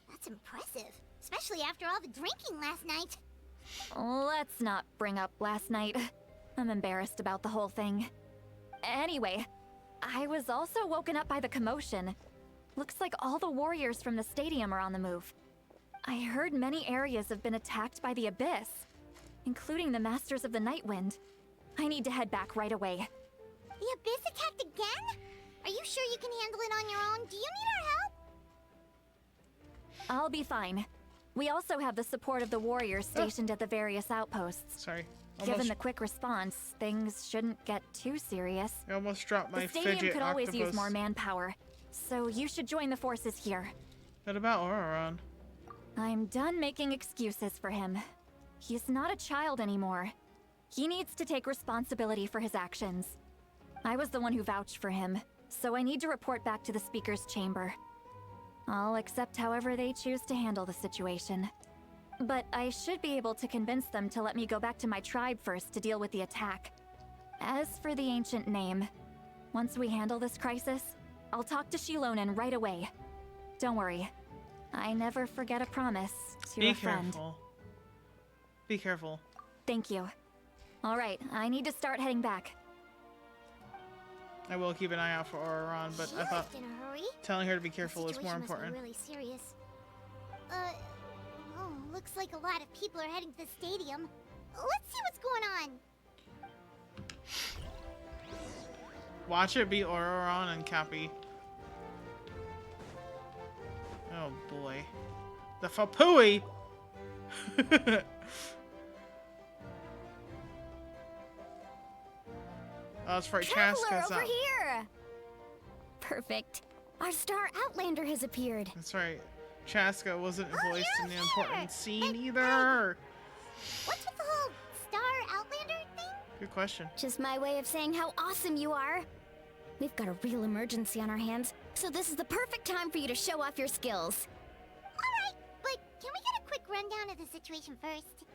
That's impressive, especially after all the drinking last night. Let's not bring up last night. I'm embarrassed about the whole thing. Anyway, I was also woken up by the commotion. Looks like all the warriors from the stadium are on the move. I heard many areas have been attacked by the Abyss, including the Masters of the Nightwind. I need to head back right away. The Abyss attacked again? Are you sure you can handle it on your own? Do you need our help? I'll be fine. We also have the support of the warriors stationed at the various outposts. Sorry. Given the quick response, things shouldn't get too serious. I almost dropped my The stadium fidget could always octopus. use more manpower, so you should join the forces here. What about Ororon? I'm done making excuses for him. He's not a child anymore. He needs to take responsibility for his actions. I was the one who vouched for him, so I need to report back to the Speaker's chamber. I'll accept however they choose to handle the situation. But I should be able to convince them to let me go back to my tribe first to deal with the attack. As for the ancient name, once we handle this crisis, I'll talk to Shilonen right away. Don't worry, I never forget a promise to Be a friend. careful. Be careful. Thank you. All right, I need to start heading back. I will keep an eye out for Ororon, but She I thought left in a hurry. telling her to be The careful is more situation must be important. really serious. Oh, looks like a lot of people are heading to the stadium. Let's see what's going on. Watch it be Ororon and Cappy. Oh boy. The Fapui! Oh, it's right. Traveler Chaska's over out. here! Perfect. Our star Outlander has appeared. That's right. Chaska wasn't Oh, voiced in the you're important here! scene Hey, either. What's with the whole Star Outlander thing? Good question. Just my way of saying how awesome you are. We've got a real emergency on our hands, so this is the perfect time for you to show off your skills. Alright, but can we get a quick rundown of the situation first?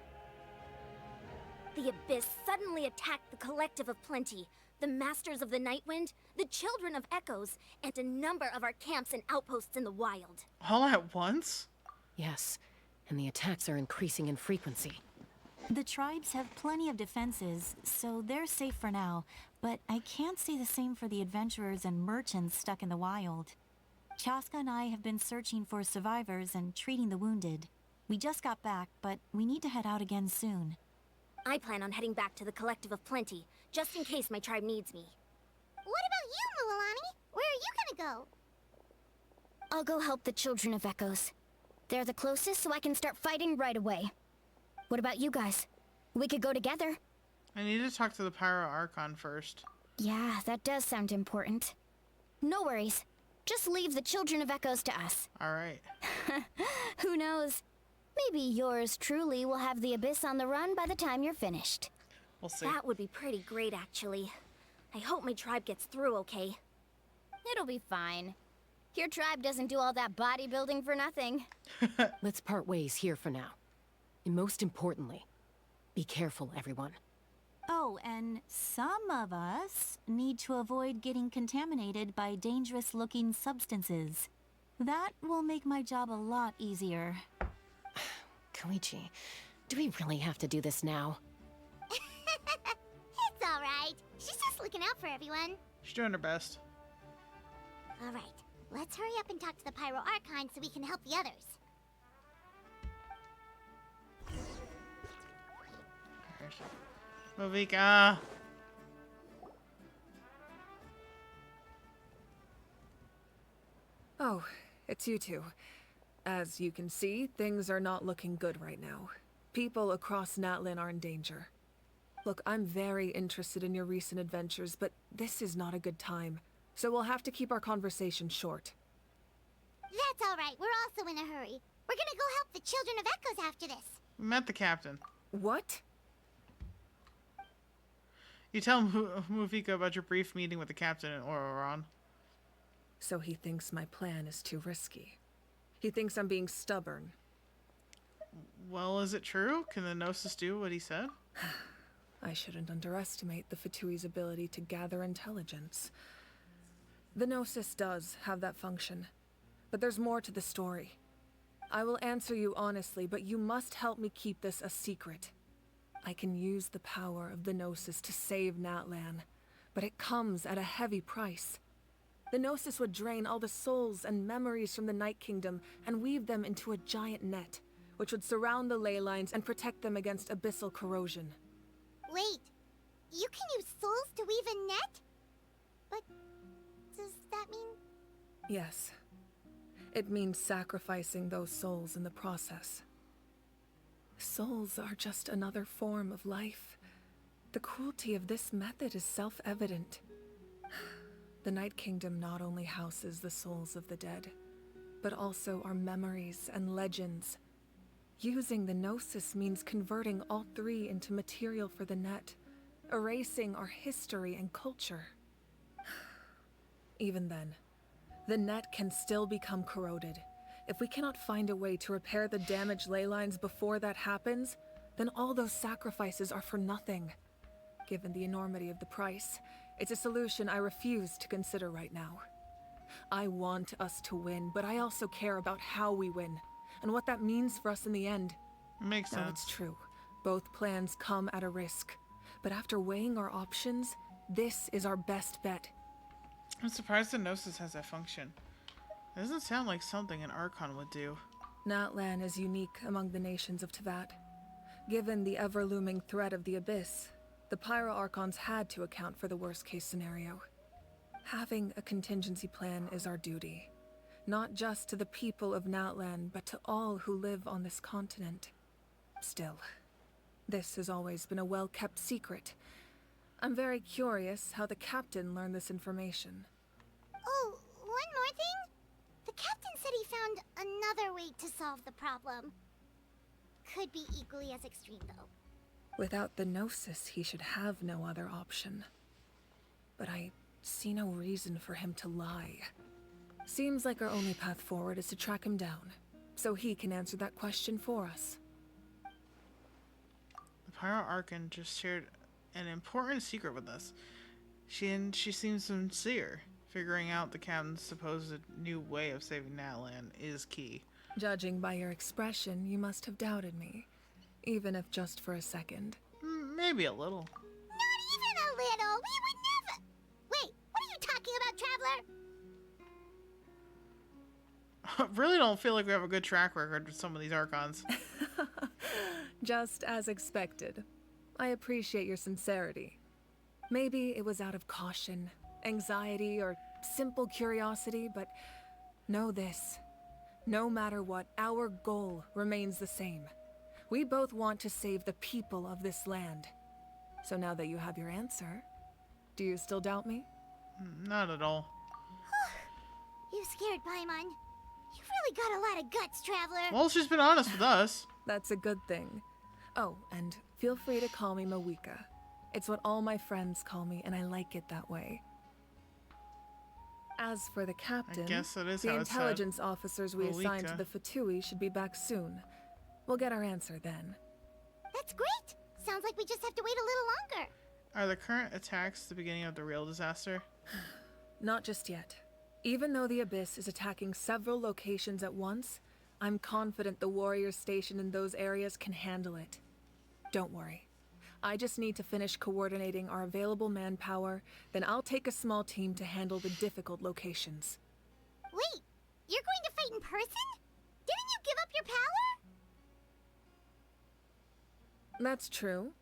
The Abyss suddenly attacked the Collective of Plenty, the Masters of the Nightwind, the Children of Echoes, and a number of our camps and outposts in the wild. All at once? Yes, and the attacks are increasing in frequency. The tribes have plenty of defenses, so they're safe for now, but I can't say the same for the adventurers and merchants stuck in the wild. Chaska and I have been searching for survivors and treating the wounded. We just got back, but we need to head out again soon. I plan on heading back to the Collective of Plenty, just in case my tribe needs me. What about you, Mulalani? Where are you gonna go? I'll go help the Children of Echoes. They're the closest, so I can start fighting right away. What about you guys? We could go together. I need to talk to the Pyro Archon first. Yeah, that does sound important. No worries. Just leave the Children of Echoes to us. Alright. Who knows? Maybe yours truly will have the Abyss on the run by the time you're finished. We'll see. That would be pretty great, actually. I hope my tribe gets through okay. It'll be fine. Your tribe doesn't do all that bodybuilding for nothing. Let's part ways here for now. And most importantly, be careful, everyone. Oh, and some of us need to avoid getting contaminated by dangerous-looking substances. That will make my job a lot easier. Koichi, do we really have to do this now? It's alright. She's just looking out for everyone. She's doing her best. Alright, let's hurry up and talk to the Pyro Archon so we can help the others. Movika. Oh, it's you two. As you can see, things are not looking good right now. People across Natlin are in danger. Look, I'm very interested in your recent adventures, but this is not a good time. So we'll have to keep our conversation short. That's alright, we're also in a hurry. We're gonna go help the Children of Echoes after this. We met the captain. What? You tell Movika about your brief meeting with the captain in Ororon. So he thinks my plan is too risky. He thinks I'm being stubborn. Well, is it true? Can the Gnosis do what he said? I shouldn't underestimate the Fatui's ability to gather intelligence. The Gnosis does have that function, but there's more to the story. I will answer you honestly, but you must help me keep this a secret. I can use the power of the Gnosis to save Natlan, but it comes at a heavy price. The Gnosis would drain all the souls and memories from the Night Kingdom and weave them into a giant net, which would surround the ley lines and protect them against abyssal corrosion. Wait, you can use souls to weave a net? But does that mean... Yes. It means sacrificing those souls in the process. Souls are just another form of life. The cruelty of this method is self-evident. The Night Kingdom not only houses the souls of the dead, but also our memories and legends. Using the Gnosis means converting all three into material for the net, erasing our history and culture. Even then, the net can still become corroded. If we cannot find a way to repair the damaged ley lines before that happens, then all those sacrifices are for nothing. Given the enormity of the price, it's a solution I refuse to consider right now. I want us to win, but I also care about how we win, and what that means for us in the end. Makes sense. Now it's true, both plans come at a risk. But after weighing our options, this is our best bet. I'm surprised the Gnosis has that function. It doesn't sound like something an Archon would do. Natlan is unique among the nations of Teyvat. Given the ever-looming threat of the Abyss, the Pyro Archons had to account for the worst-case scenario. Having a contingency plan is our duty. Not just to the people of Natlan, but to all who live on this continent. Still, this has always been a well-kept secret. I'm very curious how the captain learned this information. Oh, one more thing? The captain said he found another way to solve the problem. Could be equally as extreme, though. Without the Gnosis, he should have no other option. But I see no reason for him to lie. Seems like our only path forward is to track him down, so he can answer that question for us. The Pyro Archon just shared an important secret with us. She seems sincere. Figuring out the captain's supposed new way of saving Natlan is key. Judging by your expression, you must have doubted me. Even if just for a second. Maybe a little. Not even a little! We would never... Wait, what are you talking about, Traveler? Really don't feel like we have a good track record with some of these Archons. Just as expected. I appreciate your sincerity. Maybe it was out of caution, anxiety, or simple curiosity, but know this. No matter what, our goal remains the same. We both want to save the people of this land. So now that you have your answer, do you still doubt me? Not at all. You scared Paimon. You've really got a lot of guts, Traveler. Well, she's been honest with us. That's a good thing. Oh, and feel free to call me Mawika. It's what all my friends call me, and I like it that way. As for the captain, I guess that is the how it's said. intelligence officers we assigned to Mawika. the Fatui should be back soon. We'll get our answer then. That's great. Sounds like we just have to wait a little longer. Are the current attacks the beginning of the real disaster? Not just yet. Even though the Abyss is attacking several locations at once, I'm confident the warriors stationed in those areas can handle it. Don't worry. I just need to finish coordinating our available manpower, then I'll take a small team to handle the difficult locations. You're going to fight in person? Didn't you give up your power? That's true.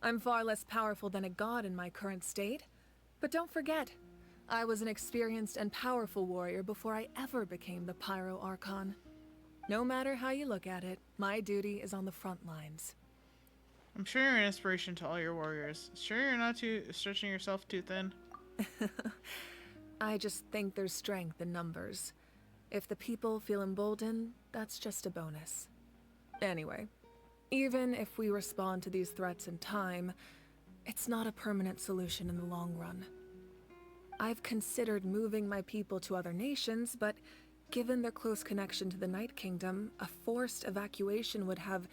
I'm far less powerful than a god in my current state. But don't forget, I was an experienced and powerful warrior before I ever became the Pyro Archon. No matter how you look at it, my duty is on the front lines. I'm sure you're an inspiration to all your warriors. Sure you're not stretching yourself too thin? I just think there's strength in numbers. If the people feel emboldened, that's just a bonus. Anyway, even if we respond to these threats in time, it's not a permanent solution in the long run. I've considered moving my people to other nations, but given their close connection to the Night Kingdom, a forced evacuation would have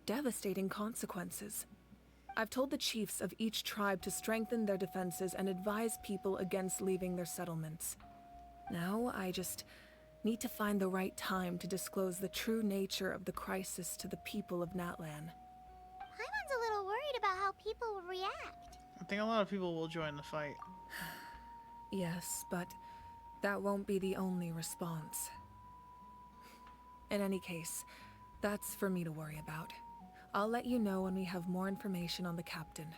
devastating consequences. I've told the chiefs of each tribe to strengthen their defenses and advise people against leaving their settlements. Now, I just need to find the right time to disclose the true nature of the crisis to the people of Natlan. Paimon's a little worried about how people will react. I think a lot of people will join the fight. Yes, but that won't be the only response. In any case, that's for me to worry about. I'll let you know when we have more information on the captain.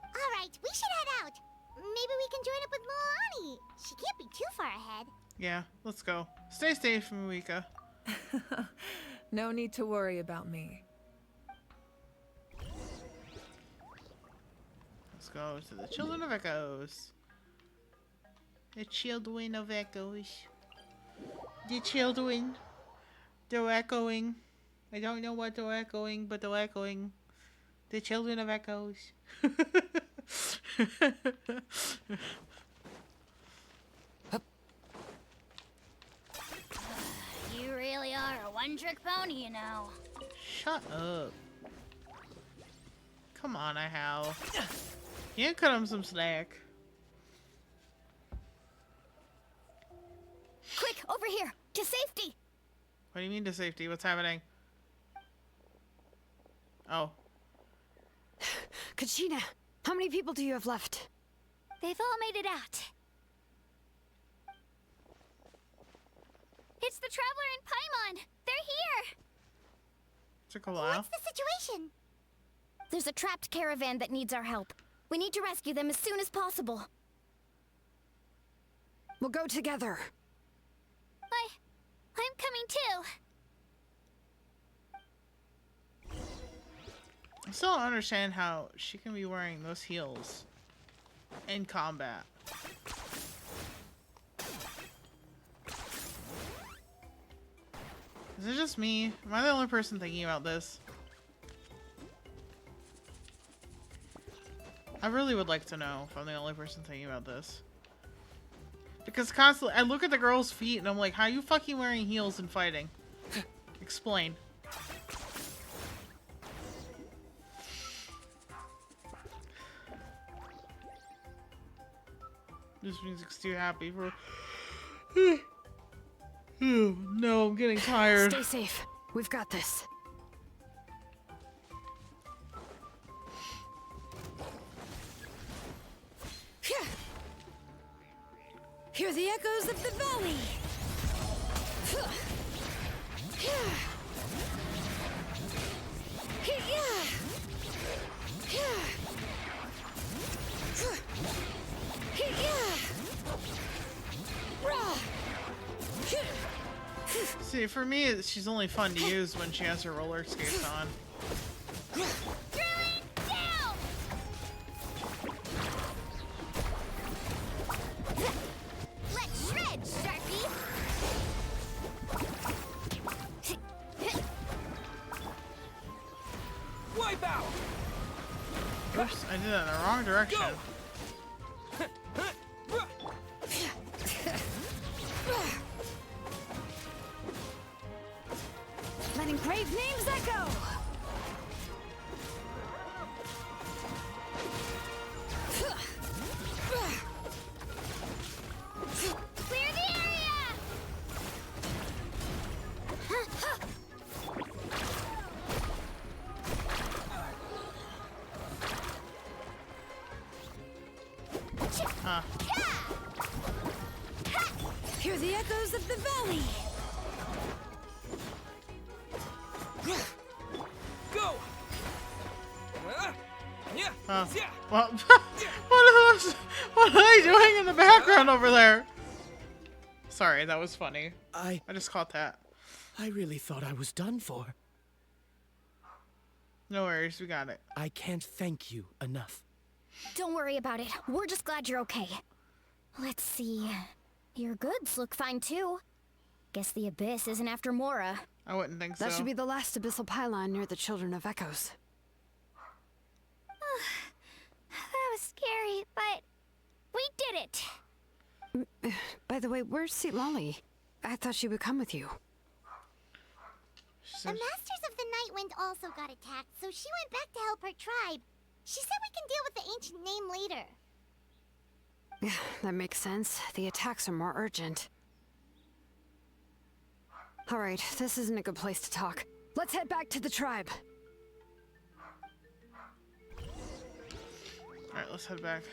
Alright, we should head out. Maybe we can join up with Milani. She can't be too far ahead. Yeah, let's go. Stay safe, Muika. No need to worry about me. Let's go to the Children of Echoes. The Children of Echoes. The children. They're echoing. I don't know what they're echoing, but they're echoing. The Children of Echoes. You really are a one-trick pony, you know. Shut up. Come on, Ahau. You cut him some slack. Quick, over here, to safety! What do you mean to safety? What's happening? Oh. Kachina, how many people do you have left? They've all made it out. It's the Traveler and Paimon! They're here! Took a while. What's the situation? There's a trapped caravan that needs our help. We need to rescue them as soon as possible. We'll go together. I'm coming too. I still don't understand how she can be wearing those heels in combat. Is it just me? Am I the only person thinking about this? I really would like to know if I'm the only person thinking about this. Because constantly, I look at the girl's feet and I'm like, how are you fucking wearing heels and fighting? Explain. This music's too happy for... No, I'm getting tired. Stay safe. We've got this. Hear the echoes of the valley. See, for me, she's only fun to use when she has her roller skates on. Down! Let's shred, Sharpie! Wipe out! Oops, I did that in the wrong direction. Let engraved names echo. Clear the area! Huh. Hear the echoes of the valley. Well, what are they doing in the background over there? Sorry, that was funny. I just caught that. I really thought I was done for. No worries, we got it. I can't thank you enough. Don't worry about it. We're just glad you're okay. Let's see. Your goods look fine too. Guess the Abyss isn't after Mora. I wouldn't think so. That should be the last abyssal pylon near the Children of Echoes. That was scary, but we did it. By the way, where's Lolly? I thought she would come with you. The Masters of the Nightwind also got attacked, so she went back to help her tribe. She said we can deal with the ancient name later. That makes sense. The attacks are more urgent. Alright, this isn't a good place to talk. Let's head back to the tribe. Alright, let's head back.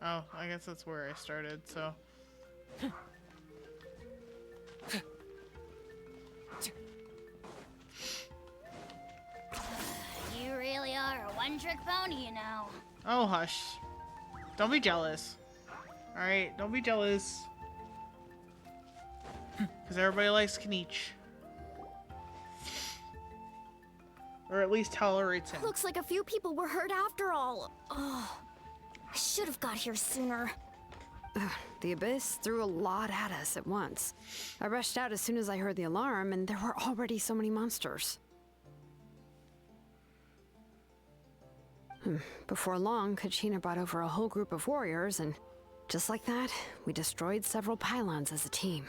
Oh, I guess that's where I started, so... You really are a one-trick pony, you know. Oh, hush. Don't be jealous. Alright, don't be jealous. Because everybody likes Kniech. Or at least tolerates him. Looks like a few people were hurt after all. Oh, I should have got here sooner. The Abyss threw a lot at us at once. I rushed out as soon as I heard the alarm, and there were already so many monsters. Before long, Kachina brought over a whole group of warriors, and just like that, we destroyed several pylons as a team.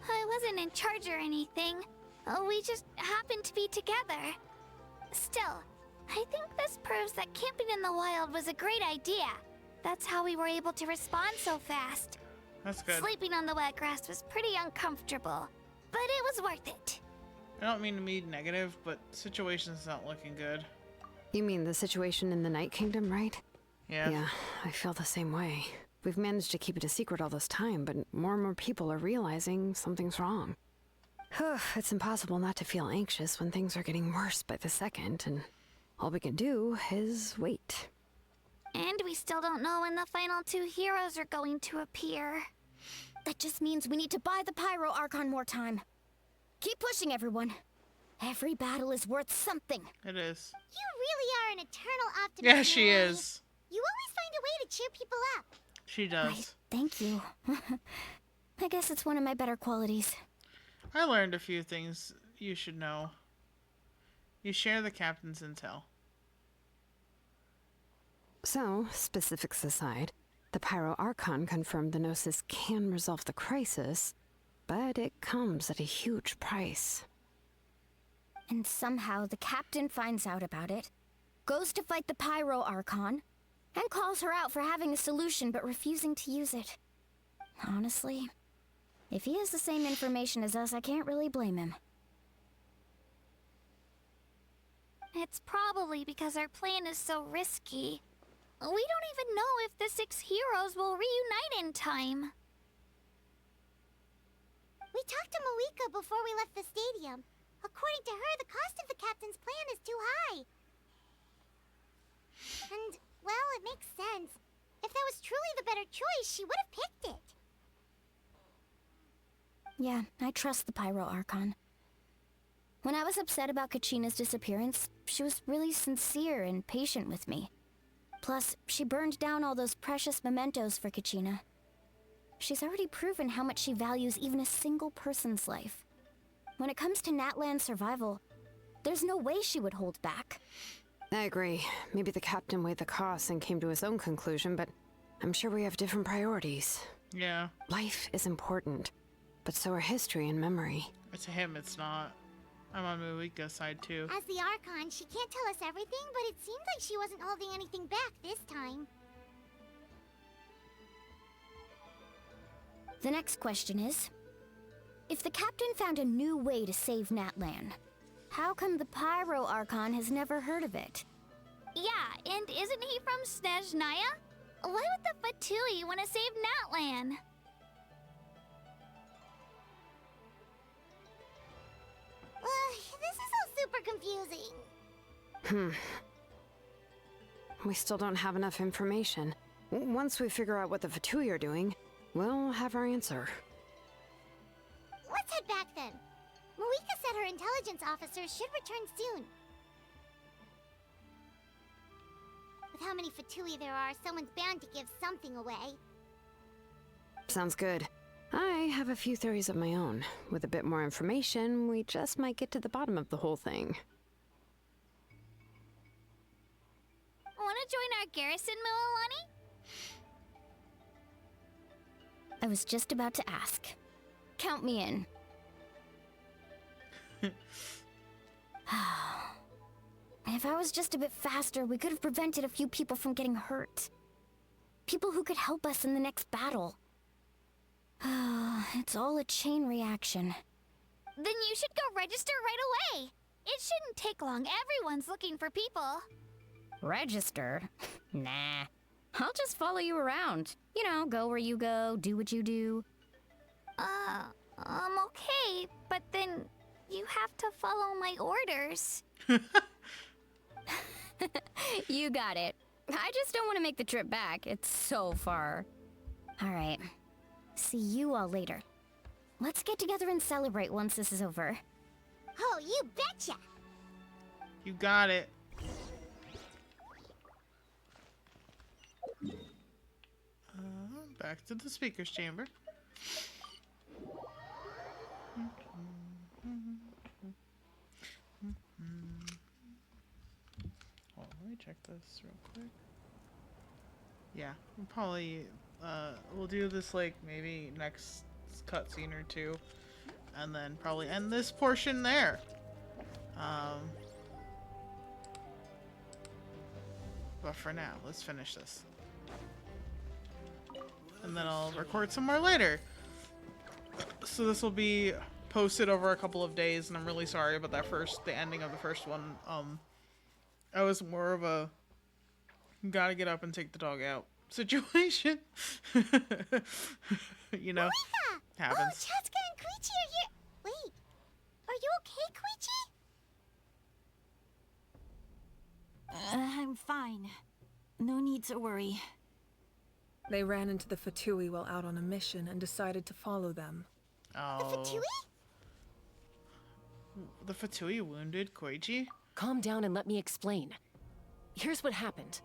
I wasn't in charge or anything. We just happened to be together. Still, I think this proves that camping in the wild was a great idea. That's how we were able to respond so fast. That's good. Sleeping on the wet grass was pretty uncomfortable, but it was worth it. I don't mean to be negative, but situation's not looking good. You mean the situation in the Night Kingdom, right? Yeah. Yeah, I feel the same way. We've managed to keep it a secret all this time, but more and more people are realizing something's wrong. It's impossible not to feel anxious when things are getting worse by the second, and all we can do is wait. And we still don't know when the final two heroes are going to appear. That just means we need to buy the Pyro Archon more time. Keep pushing, everyone. Every battle is worth something. It is. You really are an eternal optimist. Yeah, she Mallory. is. You always find a way to cheer people up. She does. Right, thank you. I guess it's one of my better qualities. I learned a few things you should know. You share the captain's intel. So, specifics aside, the Pyro Archon confirmed the Gnosis can resolve the crisis, but it comes at a huge price. And somehow the captain finds out about it, goes to fight the Pyro Archon, and calls her out for having a solution but refusing to use it. Honestly, if he has the same information as us, I can't really blame him. It's probably because our plan is so risky. We don't even know if the 6 heroes will reunite in time. We talked to Malika before we left the stadium. According to her, the cost of the captain's plan is too high. And, well, it makes sense. If that was truly the better choice, she would have picked it. Yeah, I trust the Pyro Archon. When I was upset about Kachina's disappearance, she was really sincere and patient with me. Plus, she burned down all those precious mementos for Kachina. She's already proven how much she values even a single person's life. When it comes to Natlan's survival, there's no way she would hold back. I agree. Maybe the captain weighed the costs and came to his own conclusion, but I'm sure we have different priorities. Yeah. Life is important, but so are history and memory. To him, it's not. I'm on Malika's side, too. As the Archon, she can't tell us everything, but it seemed like she wasn't holding anything back this time. The next question is, if the captain found a new way to save Natlan, how come the Pyro Archon has never heard of it? Yeah, and isn't he from Snezhnaya? Why would the Fatui want to save Natlan? This is all super confusing. We still don't have enough information. Once we figure out what the Fatui are doing, we'll have our answer. Let's head back then. Marika said her intelligence officers should return soon. With how many Fatui there are, someone's bound to give something away. Sounds good. I have a few theories of my own. With a bit more information, we just might get to the bottom of the whole thing. Want to join our garrison, Mililani? I was just about to ask. Count me in. If I was just a bit faster, we could have prevented a few people from getting hurt. People who could help us in the next battle. It's all a chain reaction. Then you should go register right away. It shouldn't take long. Everyone's looking for people. Register? Nah. I'll just follow you around. You know, go where you go, do what you do. Okay, but then you have to follow my orders. You got it. I just don't want to make the trip back. It's so far. All right. See you all later. Let's get together and celebrate once this is over. Oh, you betcha! You got it. Back to the speaker's chamber. Hold on, let me check this real quick. Yeah, we'll probably we'll do this like maybe next cutscene or two, and then probably end this portion there. But for now, let's finish this. And then I'll record some more later. So this will be posted over a couple of days, and I'm really sorry about that the ending of the first one. I was more of a gotta get up and take the dog out situation. You know, happens. Oh, Chaska and Koichi are here. Wait, are you okay, Koichi? I'm fine. No need to worry. They ran into the Fatui while out on a mission and decided to follow them. Oh. The Fatui? The Fatui wounded Koichi? Calm down and let me explain. Here's what happened.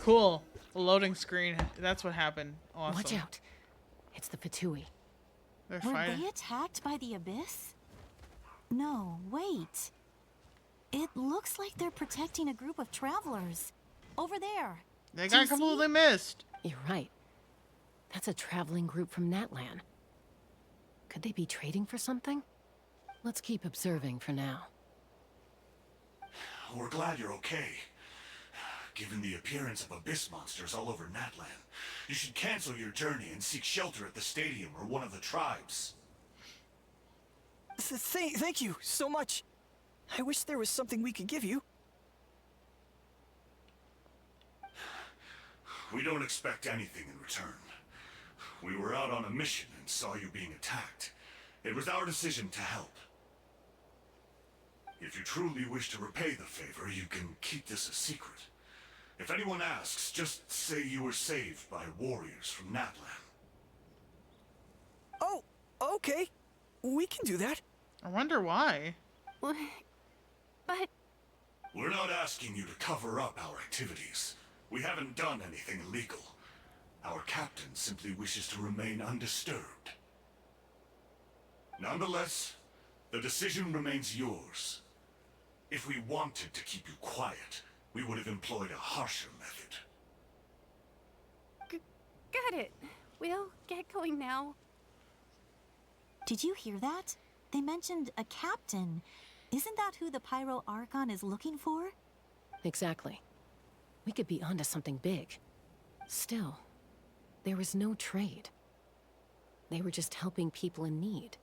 Cool. A loading screen. That's what happened. Awesome. Watch out. It's the Fatui. They're Were fighting. they attacked by the Abyss? No, wait. It looks like they're protecting a group of travelers. Over there. They Do got you completely see? missed. You're right. That's a traveling group from Natlan. Could they be trading for something? Let's keep observing for now. We're glad you're okay. Given the appearance of abyss monsters all over Natlan, you should cancel your journey and seek shelter at the stadium or one of the tribes. Thank you so much. I wish there was something we could give you. We don't expect anything in return. We were out on a mission and saw you being attacked. It was our decision to help. If you truly wish to repay the favor, you can keep this a secret. If anyone asks, just say you were saved by warriors from Natlan. Oh, okay. We can do that. I wonder why. But We're not asking you to cover up our activities. We haven't done anything illegal. Our captain simply wishes to remain undisturbed. Nonetheless, the decision remains yours. If we wanted to keep you quiet, we would have employed a harsher method. Got it. We'll get going now. Did you hear that? They mentioned a captain. Isn't that who the Pyro Archon is looking for? Exactly. We could be onto something big. Still, there was no trade. They were just helping people in need.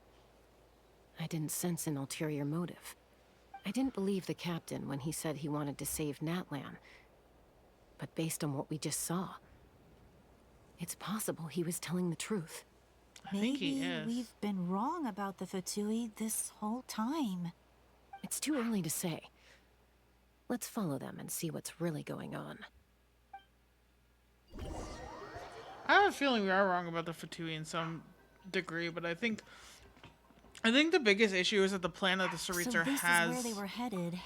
I didn't sense an ulterior motive. I didn't believe the captain when he said he wanted to save Natlan. But based on what we just saw, it's possible he was telling the truth. I think he Maybe is. we've been wrong about the Fatui this whole time. It's too early to say. Let's follow them and see what's really going on. I have a feeling we are wrong about the Fatui in some degree, but I think the biggest issue is that the plan that the Saritzer So this has. is where they were headed.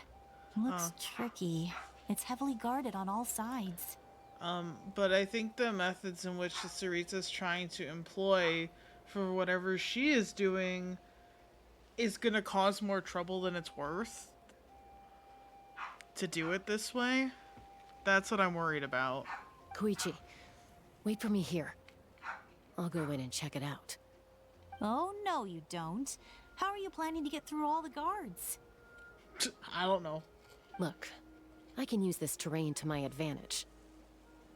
Looks tricky. It's heavily guarded on all sides. But I think the methods in which the Saritza is trying to employ for whatever she is doing is gonna cause more trouble than it's worth to do it this way. That's what I'm worried about. Koichi, wait for me here. I'll go in and check it out. Oh, no, you don't. How are you planning to get through all the guards? I don't know. Look, I can use this terrain to my advantage.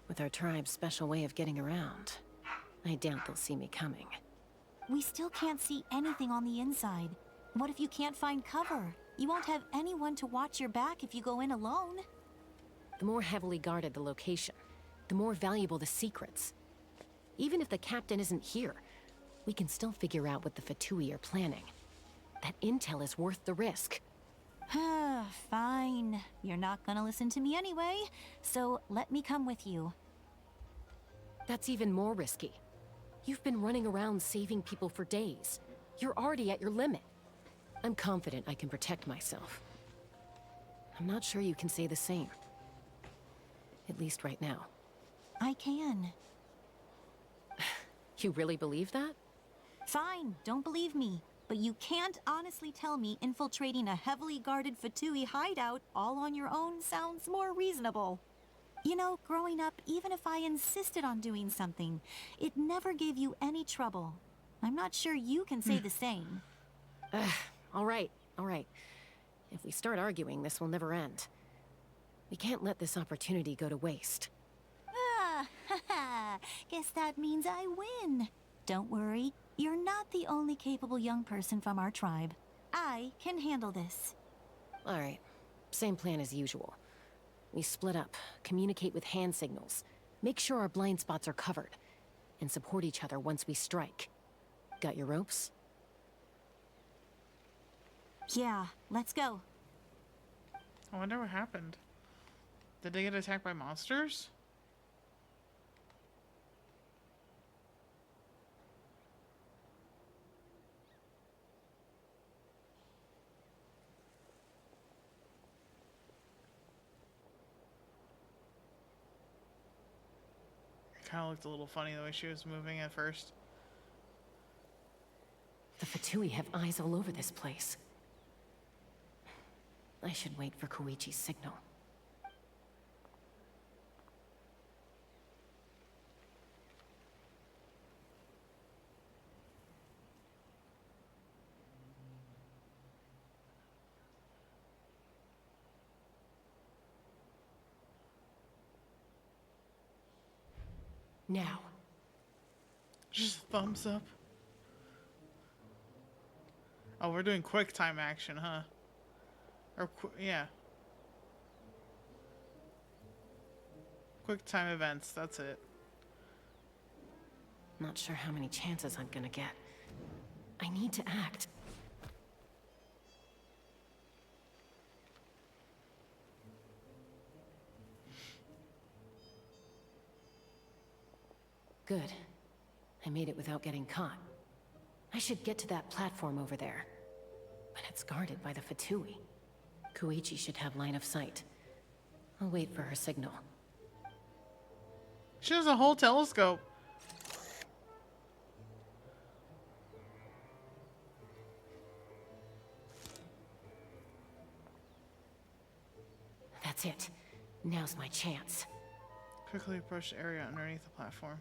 With our tribe's special way of getting around, I doubt they'll see me coming. We still can't see anything on the inside. What if you can't find cover? You won't have anyone to watch your back if you go in alone. The more heavily guarded the location, the more valuable the secrets. Even if the captain isn't here, we can still figure out what the Fatui are planning. That intel is worth the risk. Fine. You're not gonna listen to me anyway, so let me come with you. That's even more risky. You've been running around saving people for days. You're already at your limit. I'm confident I can protect myself. I'm not sure you can say the same. At least right now. I can. You really believe that? Fine, don't believe me. But you can't honestly tell me infiltrating a heavily guarded Fatui hideout all on your own sounds more reasonable. You know, growing up, even if I insisted on doing something, it never gave you any trouble. I'm not sure you can say the same. All right. If we start arguing, this will never end. We can't let this opportunity go to waste. Guess that means I win. Don't worry, you're not the only capable young person from our tribe. I can handle this. All right, same plan as usual. We split up, communicate with hand signals, make sure our blind spots are covered, and support each other once we strike. Got your ropes? Yeah, let's go. I wonder what happened. Did they get attacked by monsters? Kind of looked a little funny the way she was moving at first. The Fatui have eyes all over this place. I should wait for Koichi's signal. Now. Just a thumbs up. Oh, we're doing quick time action, huh? Or, yeah. Quick time events, that's it. Not sure how many chances I'm gonna get. I need to act. Good. I made it without getting caught. I should get to that platform over there. But it's guarded by the Fatui. Koichi should have line of sight. I'll wait for her signal. She has a whole telescope. That's it. Now's my chance. Quickly approach the area underneath the platform.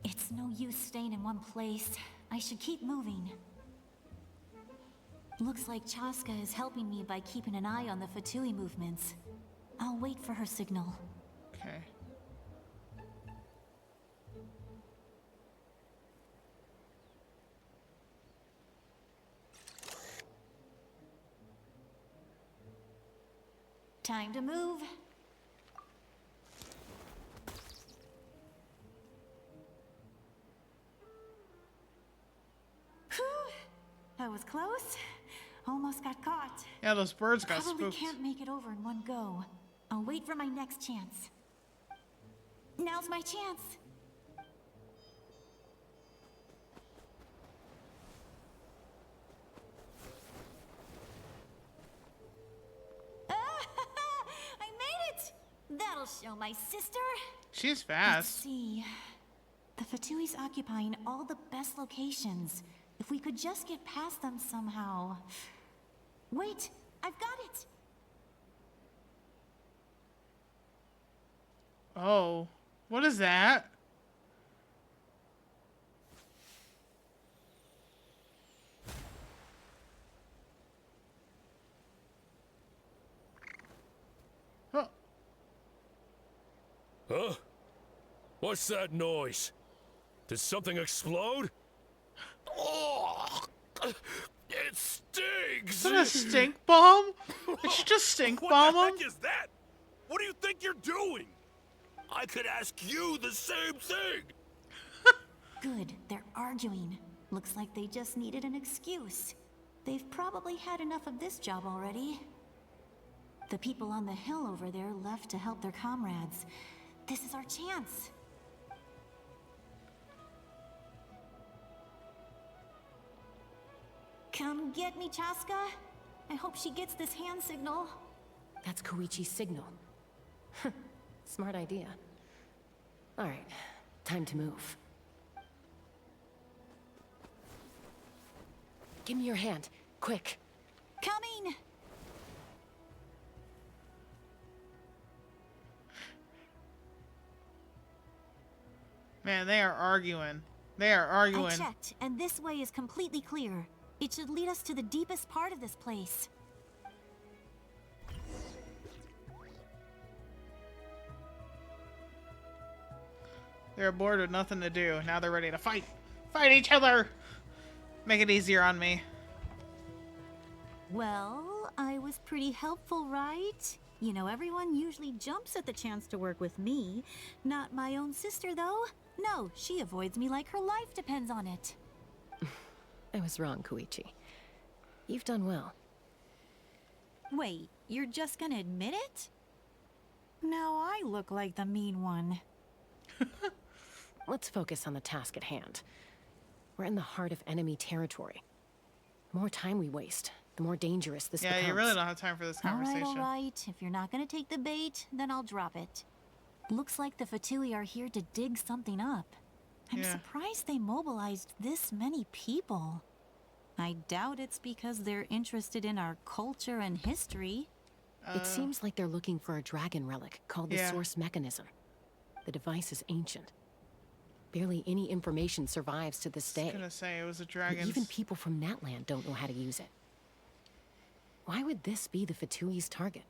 It's no use staying in one place. I should keep moving. Looks like Chaska is helping me by keeping an eye on the Fatui movements. I'll wait for her signal. Okay. Time to move. Whew. That was close. Almost got caught. Yeah, those birds got Probably spooked. can't make it over in one go. I'll wait for my next chance. Now's my chance. I made it! That'll show my sister. She's Let's fast. see. The Fatui's occupying all the best locations. If we could just get past them somehow. Wait, I've got it! Oh, what is that? Oh, Huh? What's that noise? Did something explode? Oh, it stinks! is that a stink bomb? Did she just stink bomb What him? the heck is that? What do you think you're doing? I could ask you the same thing! Good, they're arguing. Looks like they just needed an excuse. They've probably had enough of this job already. The people on the hill over there left to help their comrades. This is our chance. Come get me, Chaska. I hope she gets this hand signal. That's Koichi's signal. Smart idea. Alright, time to move. Give me your hand, quick. Coming! Man, they are arguing. They are I arguing. checked, and this way is completely clear. It should lead us to the deepest part of this place. They're bored with nothing to do. Now they're ready to fight. Fight each other! Make it easier on me. Well, I was pretty helpful, right? You know, everyone usually jumps at the chance to work with me. Not my own sister, though. No, she avoids me like her life depends on it. I was wrong, Koichi. You've done well. Wait, you're just gonna admit it? Now I look like the mean one. Let's focus on the task at hand. We're in the heart of enemy territory. The more time we waste, the more dangerous this becomes. Yeah, you really don't have time for this conversation. All right. If you're not gonna take the bait, then I'll drop it. Looks like the Fatui are here to dig something up. I'm surprised they mobilized this many people. I doubt it's because they're interested in our culture and history. It seems like they're looking for a dragon relic called the Source Mechanism. The device is ancient. Barely any information survives to this day. I was gonna say, it was a And dragon. even people from Natland don't know how to use it. Why would this be the Fatui's target?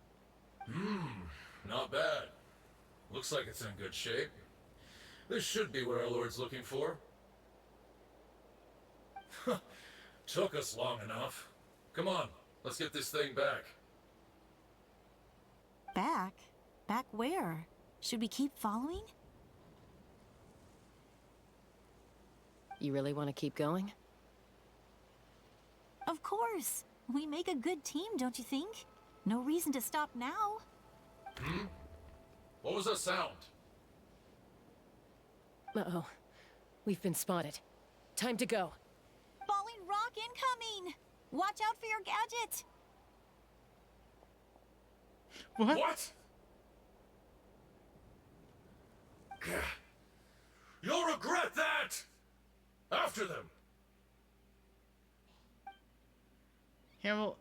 Not bad. Looks like it's in good shape. This should be what our Lord's looking for. Took us long enough. Come on, let's get this thing back. Back? Back where? Should we keep following? You really want to keep going? Of course. We make a good team, don't you think? No reason to stop now. What was that sound? Uh-oh. We've been spotted. Time to go. Falling rock incoming! Watch out for your gadget! What? You'll regret that! After them! Yeah, well...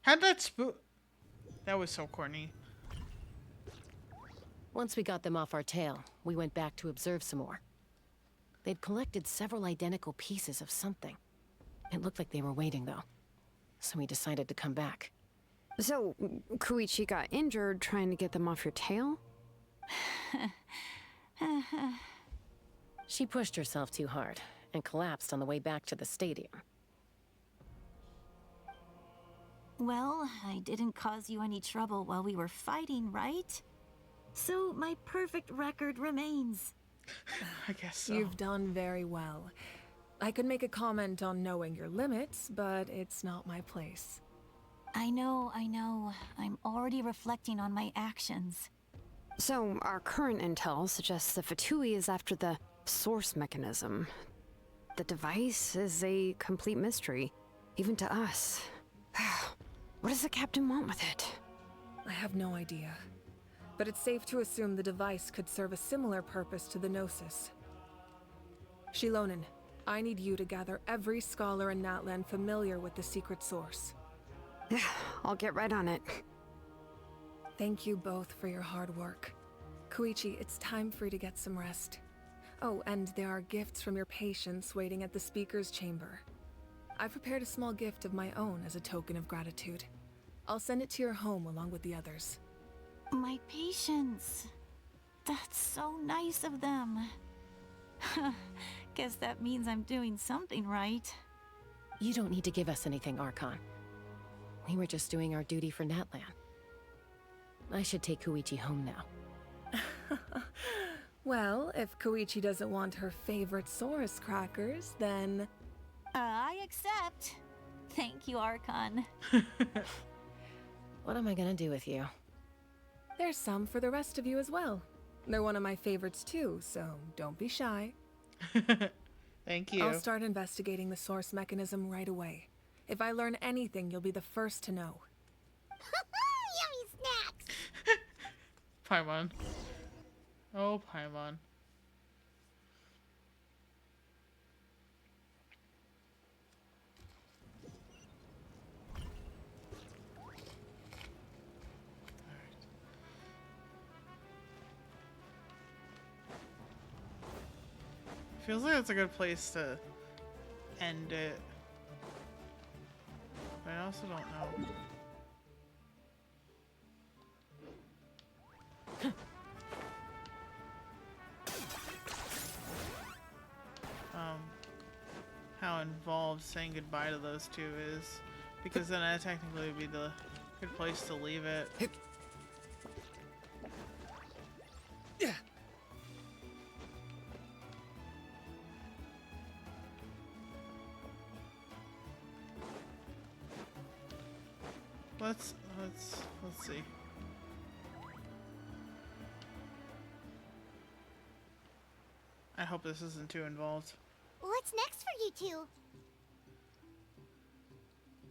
How'd that spook... That was so corny. Once we got them off our tail, we went back to observe some more. They'd collected several identical pieces of something. It looked like they were waiting, though. So we decided to come back. So, Koichi got injured trying to get them off your tail? She pushed herself too hard and collapsed on the way back to the stadium. Well, I didn't cause you any trouble while we were fighting, right? So my perfect record remains. I guess so. You've done very well. I could make a comment on knowing your limits, but it's not my place. I know. I'm already reflecting on my actions. So, our current intel suggests the Fatui is after the source mechanism. The device is a complete mystery, even to us. What does the captain want with it? I have no idea. But it's safe to assume the device could serve a similar purpose to the Gnosis. Shilonen, I need you to gather every scholar in Natlan familiar with the secret source. Yeah, I'll get right on it. Thank you both for your hard work. Koichi, it's time for you to get some rest. Oh, and there are gifts from your patients waiting at the speaker's chamber. I've prepared a small gift of my own as a token of gratitude. I'll send it to your home along with the others. My patience. That's so nice of them. Guess that means I'm doing something right. You don't need to give us anything, Archon. We were just doing our duty for Natlan. I should take Koichi home now. Well, if Koichi doesn't want her favorite Saurus crackers, then... I accept. Thank you, Archon. What am I gonna do with you? There's some for the rest of you as well. They're one of my favorites too, so don't be shy. Thank you. I'll start investigating the source mechanism right away. If I learn anything, you'll be the first to know. Yummy snacks! Paimon. Oh, Paimon. Feels like it's a good place to end it. But I also don't know. How involved saying goodbye to those two is. Because then that technically would be the good place to leave it. Yeah. Let's see. I hope this isn't too involved. What's next for you two?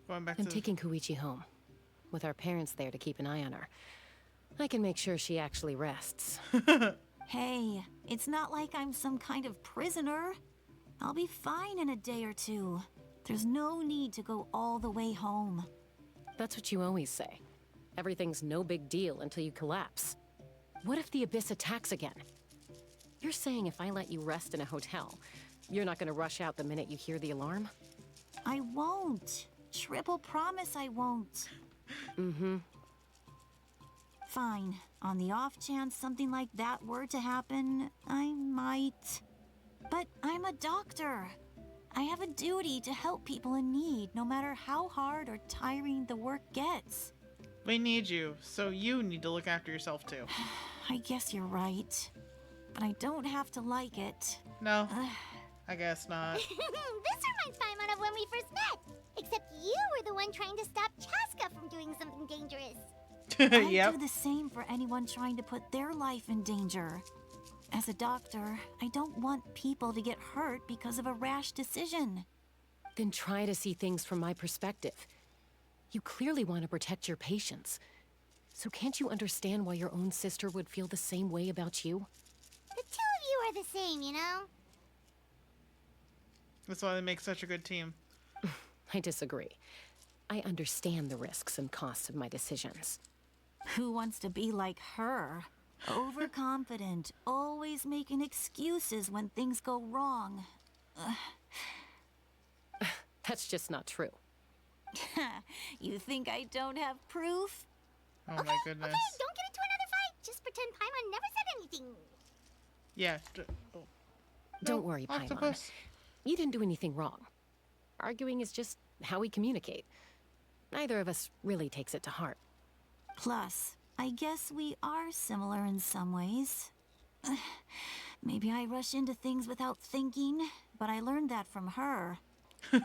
Going back I'm to taking Koichi home. With our parents there to keep an eye on her. I can make sure she actually rests. Hey, it's not like I'm some kind of prisoner. I'll be fine in a day or two. There's no need to go all the way home. That's what you always say. Everything's no big deal until you collapse. What if the Abyss attacks again? You're saying if I let you rest in a hotel, you're not gonna rush out the minute you hear the alarm? I won't. Triple promise I won't. Mm-hmm. Fine. On the off chance something like that were to happen, I might. But I'm a doctor. I have a duty to help people in need, no matter how hard or tiring the work gets. we need you, so you need to look after yourself too. I guess you're right. But I don't have to like it. No, I guess not. This reminds Paimon of when we first met. Except you were the one trying to stop Chaska from doing something dangerous. I do the same for anyone trying to put their life in danger. As a doctor, I don't want people to get hurt because of a rash decision. Then try to see things from my perspective. You clearly want to protect your patients. So can't you understand why your own sister would feel the same way about you? The two of you are the same, you know? That's why they make such a good team. I disagree. I understand the risks and costs of my decisions. Who wants to be like her? Overconfident, always making excuses when things go wrong. That's just not true. You think I don't have proof? Oh my goodness. Okay, don't get into another fight. Just pretend Paimon never said anything. Yeah. Oh. Don't worry, Paimon. Octopus. You didn't do anything wrong. Arguing is just how we communicate. Neither of us really takes it to heart. Plus, I guess we are similar in some ways. Maybe I rush into things without thinking, but I learned that from her.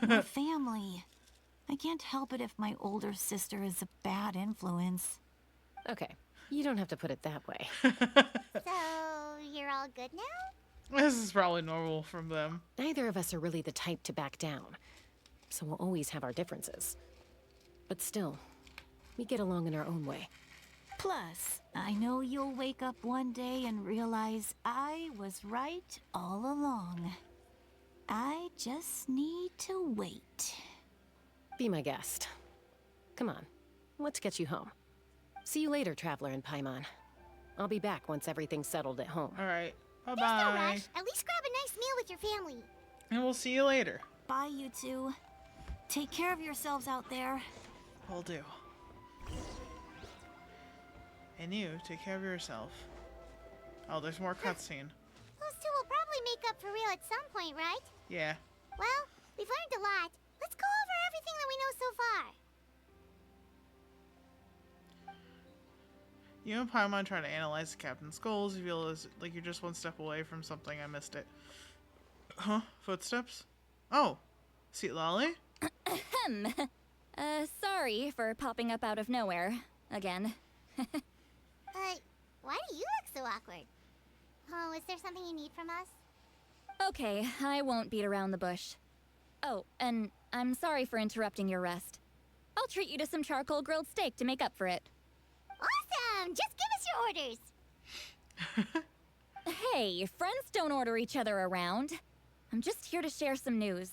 We're family. I can't help it if my older sister is a bad influence. Okay, you don't have to put it that way. So, you're all good now? This is probably normal from them. Neither of us are really the type to back down, so we'll always have our differences. But still, we get along in our own way. Plus, I know you'll wake up one day and realize I was right all along. I just need to wait. Be my guest. Come on, let's get you home. See you later, Traveler and Paimon. I'll be back once everything's settled at home. Alright. Bye-bye. There's no rush. At least grab a nice meal with your family. And we'll see you later. Bye, you two. Take care of yourselves out there. Will do. And you, take care of yourself. Oh, there's more cutscene. Those two will probably make up for real at some point, right? Yeah. Well, we've learned a lot. Let's go over everything that we know so far. You and Paimon try to analyze the captain's goals. You feel like you're just one step away from something. I missed it. Huh? Footsteps? Oh. Sweet Lolly? Ahem. Sorry for popping up out of nowhere. Again. Why do you look so awkward? Oh, is there something you need from us? Okay, I won't beat around the bush. Oh, and I'm sorry for interrupting your rest. I'll treat you to some charcoal grilled steak to make up for it. Awesome! Just give us your orders. Hey, friends don't order each other around. I'm just here to share some news.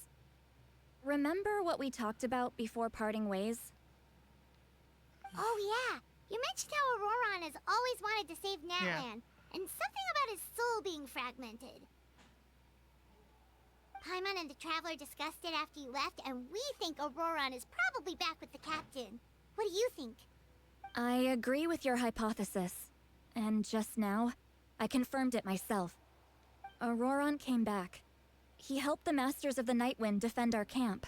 Remember what we talked about before parting ways? Oh yeah, you mentioned how Ororon has always wanted to save Natlan, and something about his soul being fragmented. Paimon and the Traveler discussed it after you left, and we think Ororon is probably back with the captain. What do you think? I agree with your hypothesis. And just now, I confirmed it myself. Ororon came back. He helped the Masters of the Nightwind defend our camp.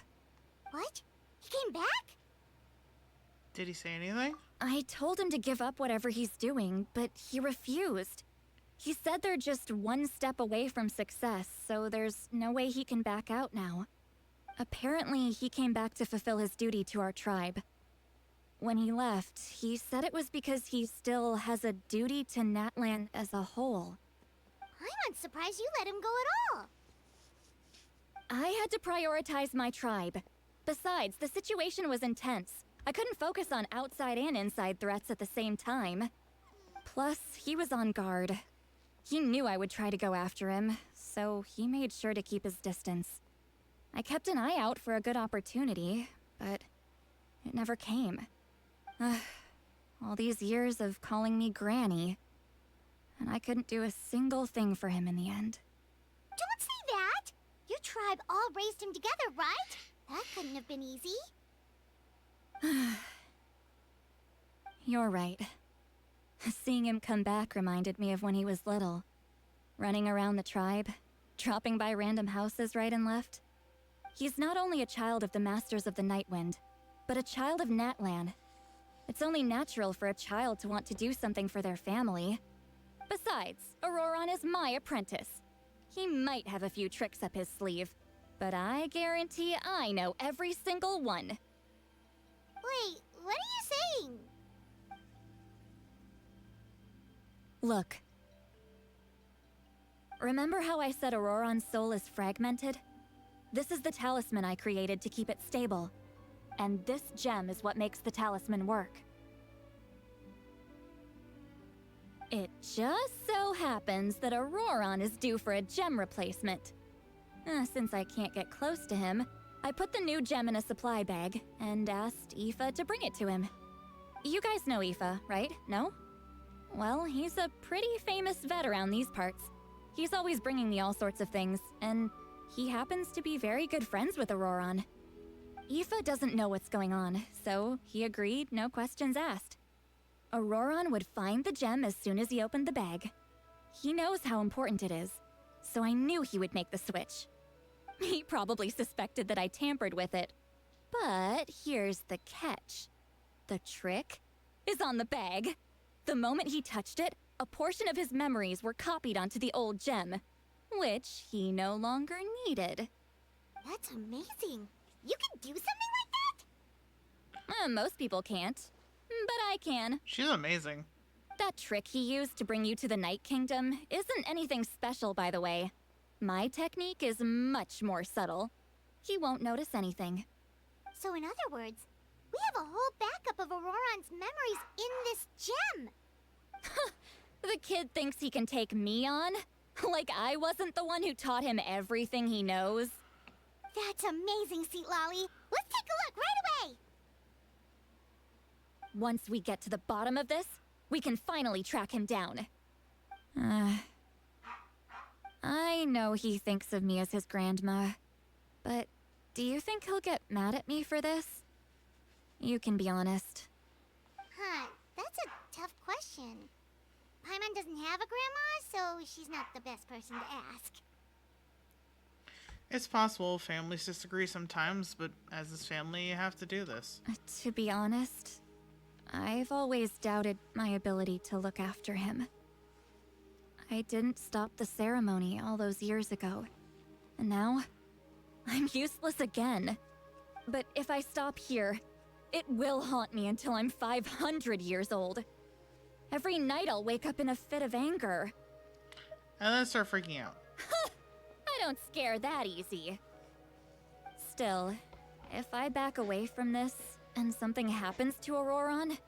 What? He came back? Did he say anything? I told him to give up whatever he's doing, but he refused. He said they're just one step away from success, so there's no way he can back out now. Apparently, he came back to fulfill his duty to our tribe. When he left, he said it was because he still has a duty to Natlan as a whole. I'm surprised you let him go at all. I had to prioritize my tribe. Besides, the situation was intense. I couldn't focus on outside and inside threats at the same time. Plus, he was on guard. He knew I would try to go after him, so he made sure to keep his distance. I kept an eye out for a good opportunity, but it never came. All these years of calling me Granny, and I couldn't do a single thing for him in the end. Don't say that! Your tribe all raised him together, right? That couldn't have been easy. You're right. Seeing him come back reminded me of when he was little. Running around the tribe, dropping by random houses right and left. He's not only a child of the Masters of the Nightwind, but a child of Natlan. It's only natural for a child to want to do something for their family. Besides, Ororon is my apprentice. He might have a few tricks up his sleeve, but I guarantee I know every single one. Wait, what are you saying? Look. Remember how I said Ororon's soul is fragmented? This is the talisman I created to keep it stable. And this gem is what makes the talisman work. It just so happens that Ororon is due for a gem replacement. Since I can't get close to him, I put the new gem in a supply bag and asked Aoife to bring it to him. You guys know Aoife, right? No? Well, he's a pretty famous vet around these parts. He's always bringing me all sorts of things, and he happens to be very good friends with Ororon. Aoife doesn't know what's going on, so he agreed, no questions asked. Ororon would find the gem as soon as he opened the bag. He knows how important it is, so I knew he would make the switch. He probably suspected that I tampered with it. But here's the catch. The trick is on the bag. The moment he touched it, a portion of his memories were copied onto the old gem, which he no longer needed. That's amazing. You can do something like that? Most people can't, but I can. She's amazing. That trick he used to bring you to the Night Kingdom isn't anything special, by the way. My technique is much more subtle. He won't notice anything. So in other words, we have a whole backup of Ororon's memories in this gem. The kid thinks he can take me on? Like I wasn't the one who taught him everything he knows? That's amazing, Seat Lolly. Let's take a look right away. Once we get to the bottom of this, we can finally track him down. I know he thinks of me as his grandma, but do you think he'll get mad at me for this? You can be honest. Huh, that's a tough question. Paimon doesn't have a grandma, so she's not the best person to ask. It's possible families disagree sometimes, but as his family, you have to do this. To be honest, I've always doubted my ability to look after him. I didn't stop the ceremony all those years ago, and now I'm useless again. But if I stop here, it will haunt me until I'm 500 years old. Every night I'll wake up in a fit of anger. And then start freaking out. I don't scare that easy. Still, if I back away from this and something happens to Ororon,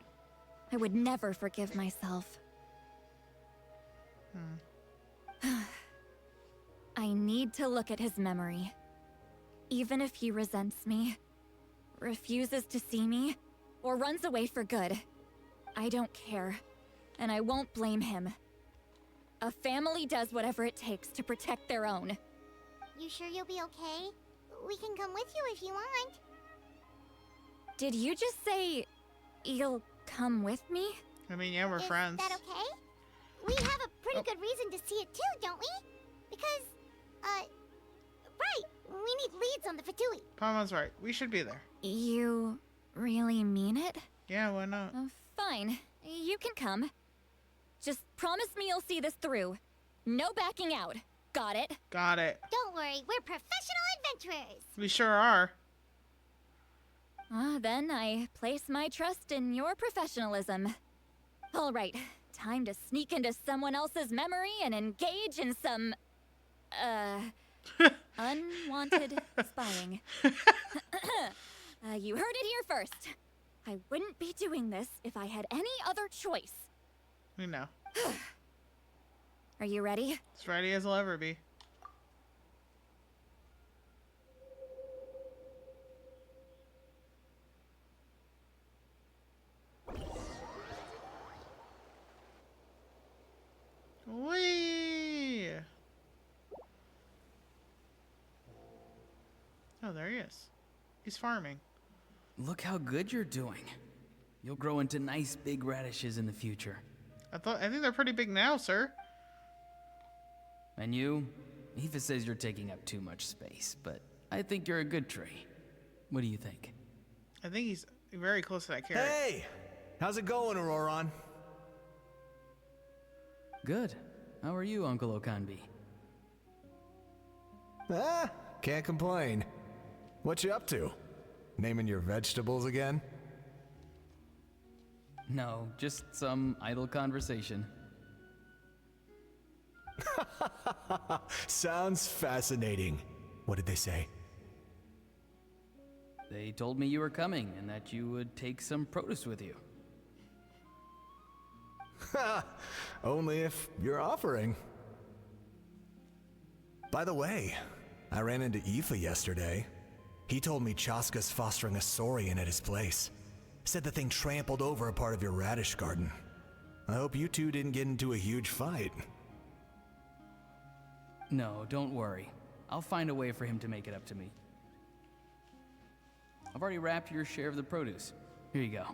I would never forgive myself. I need to look at his memory. Even if he resents me, refuses to see me, or runs away for good, I don't care, and I won't blame him. A family does whatever it takes to protect their own. You sure you'll be okay? We can come with you if you want. Did you just say you'll come with me? I mean, yeah, we're friends. Is that okay? We have a pretty good reason to see it too, don't we? Because, right, we need leads on the Fatui. Paimon's right. We should be there. You really mean it? Yeah, why not? Fine. You can come. Just promise me you'll see this through. No backing out. Got it? Got it. Don't worry, we're professional adventurers. We sure are. Then I place my trust in your professionalism. All right, time to sneak into someone else's memory and engage in some, unwanted spying. You heard it here first. I wouldn't be doing this if I had any other choice. We know. Are you ready? As ready as I'll ever be. Whee! Oh, there he is. He's farming. Look how good you're doing. You'll grow into nice big radishes in the future. I think they're pretty big now, sir. And you? Aoife says you're taking up too much space, but I think you're a good tree. What do you think? I think he's very close to that carrot. Hey! How's it going, Ororon? Good. How are you, Uncle Okanbi? Can't complain. What you up to? Naming your vegetables again? No, just some idle conversation. Sounds fascinating. What did they say? They told me you were coming and that you would take some produce with you. Only if you're offering. By the way, I ran into Aoife yesterday. He told me Chaska's fostering a saurian at his place. Said the thing trampled over a part of your radish garden. I hope you two didn't get into a huge fight. No, don't worry. I'll find a way for him to make it up to me. I've already wrapped your share of the produce. Here you go.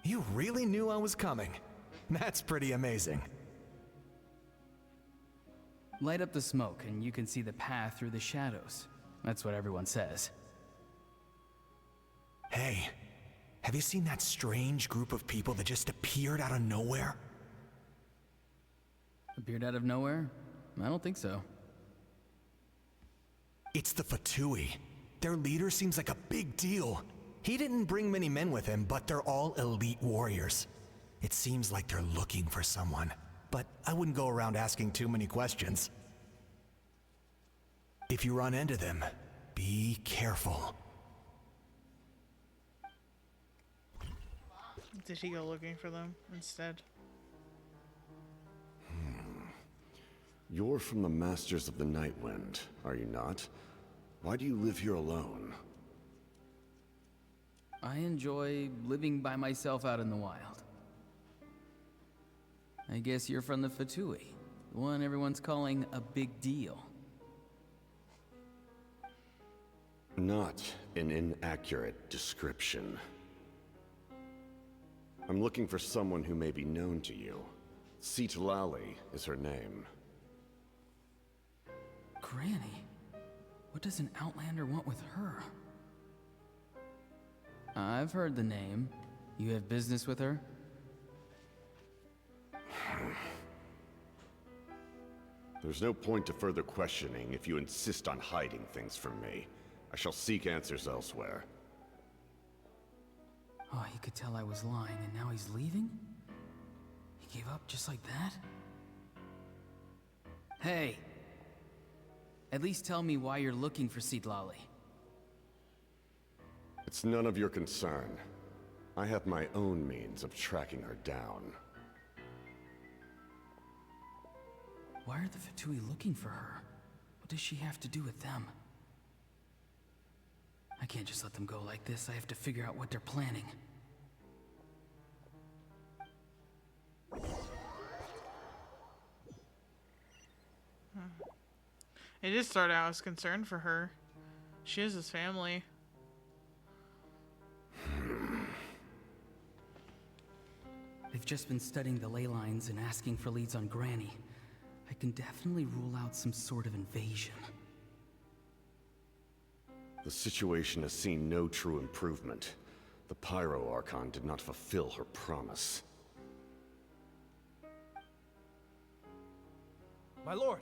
You really knew I was coming. That's pretty amazing. Light up the smoke and you can see the path through the shadows. That's what everyone says. Hey, have you seen that strange group of people that just appeared out of nowhere? Appeared out of nowhere? I don't think so. It's the Fatui. Their leader seems like a big deal. He didn't bring many men with him, but they're all elite warriors. It seems like they're looking for someone, but I wouldn't go around asking too many questions. If you run into them, be careful. Did he go looking for them instead? You're from the Masters of the Night Wind, are you not? Why do you live here alone? I enjoy living by myself out in the wild. I guess you're from the Fatui, the one everyone's calling a big deal. Not an inaccurate description. I'm looking for someone who may be known to you. Citlali is her name. Granny? What does an Outlander want with her? I've heard the name. You have business with her? There's no point to further questioning if you insist on hiding things from me. I shall seek answers elsewhere. Oh, he could tell I was lying and now he's leaving? He gave up just like that? Hey! At least tell me why you're looking for Citlali. It's none of your concern. I have my own means of tracking her down. Why are the Fatui looking for her? What does she have to do with them? I can't just let them go like this. I have to figure out what they're planning. It did start out as concern for her. She is his family. They've just been studying the ley lines and asking for leads on Granny. I can definitely rule out some sort of invasion. The situation has seen no true improvement. The Pyro Archon did not fulfill her promise. My lord!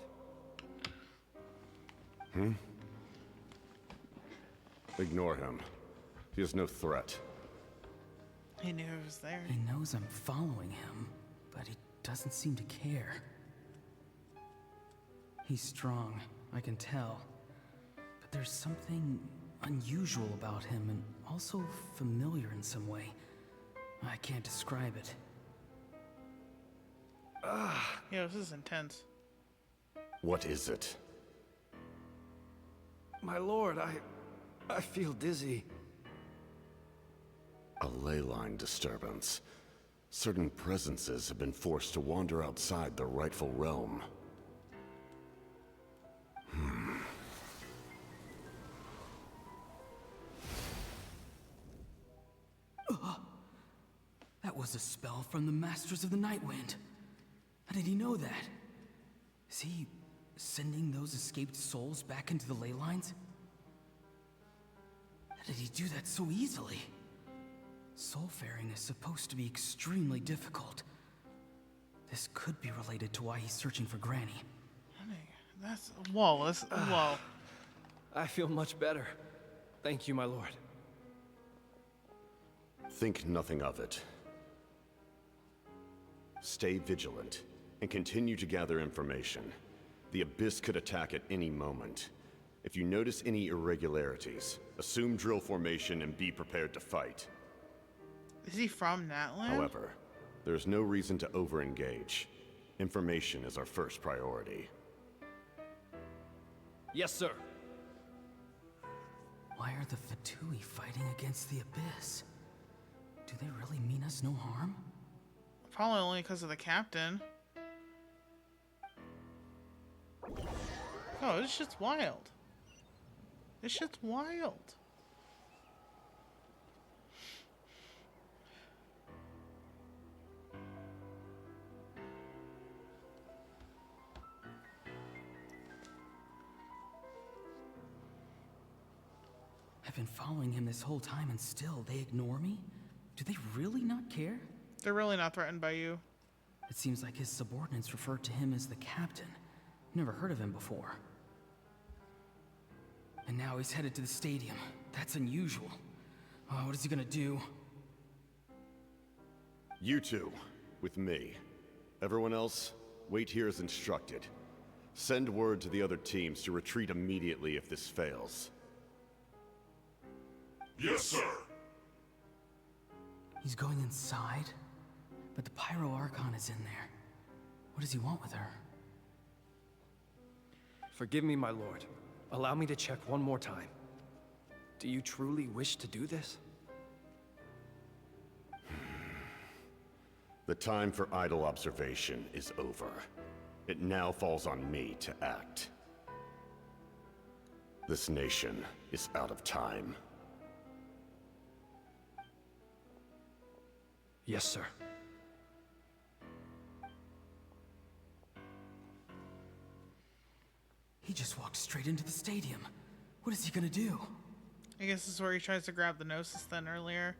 Ignore him. He is no threat. He knew it was there. He knows I'm following him, but he doesn't seem to care. He's strong, I can tell. But there's something unusual about him and also familiar in some way. I can't describe it. Yeah, this is intense. What is it? My lord, I feel dizzy. A ley line disturbance. Certain presences have been forced to wander outside their rightful realm. That was a spell from the Masters of the Night Wind. How did he know that? Is he sending those escaped souls back into the ley lines? How did he do that so easily? Soulfaring is supposed to be extremely difficult. This could be related to why he's searching for Granny. That's whoa. That's whoa. I feel much better. Thank you, my lord. Think nothing of it. Stay vigilant and continue to gather information. The Abyss could attack at any moment. If you notice any irregularities, assume drill formation and be prepared to fight. Is he from Natlan? However, there's no reason to over-engage. Information is our first priority. Yes, sir. Why are the Fatui fighting against the Abyss? Do they really mean us no harm? Probably only because of the captain. Oh, this shit's wild. This shit's wild. I've been following him this whole time and still they ignore me? Do they really not care? They're really not threatened by you. It seems like his subordinates refer to him as the captain. Never heard of him before. And now he's headed to the stadium. That's unusual. Oh, what is he gonna do? You two, with me. Everyone else, wait here as instructed. Send word to the other teams to retreat immediately if this fails. Yes, sir. He's going inside? But the Pyro Archon is in there. What does he want with her? Forgive me, my lord. Allow me to check one more time. Do you truly wish to do this? The time for idle observation is over. It now falls on me to act. This nation is out of time. Yes, sir. He just walked straight into the stadium. What is he gonna do? I guess this is where he tries to grab the Gnosis then earlier.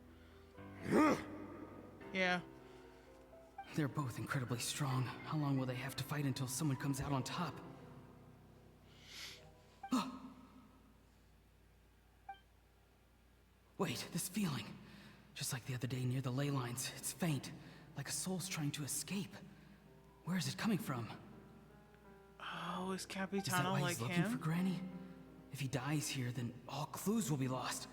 Yeah. They're both incredibly strong. How long will they have to fight until someone comes out on top? Wait, this feeling. Just like the other day near the ley lines. It's faint, like a soul's trying to escape. Where is it coming from? Oh, is Is that Capitano why like he's looking him? for Granny? If he dies here, then all clues will be lost.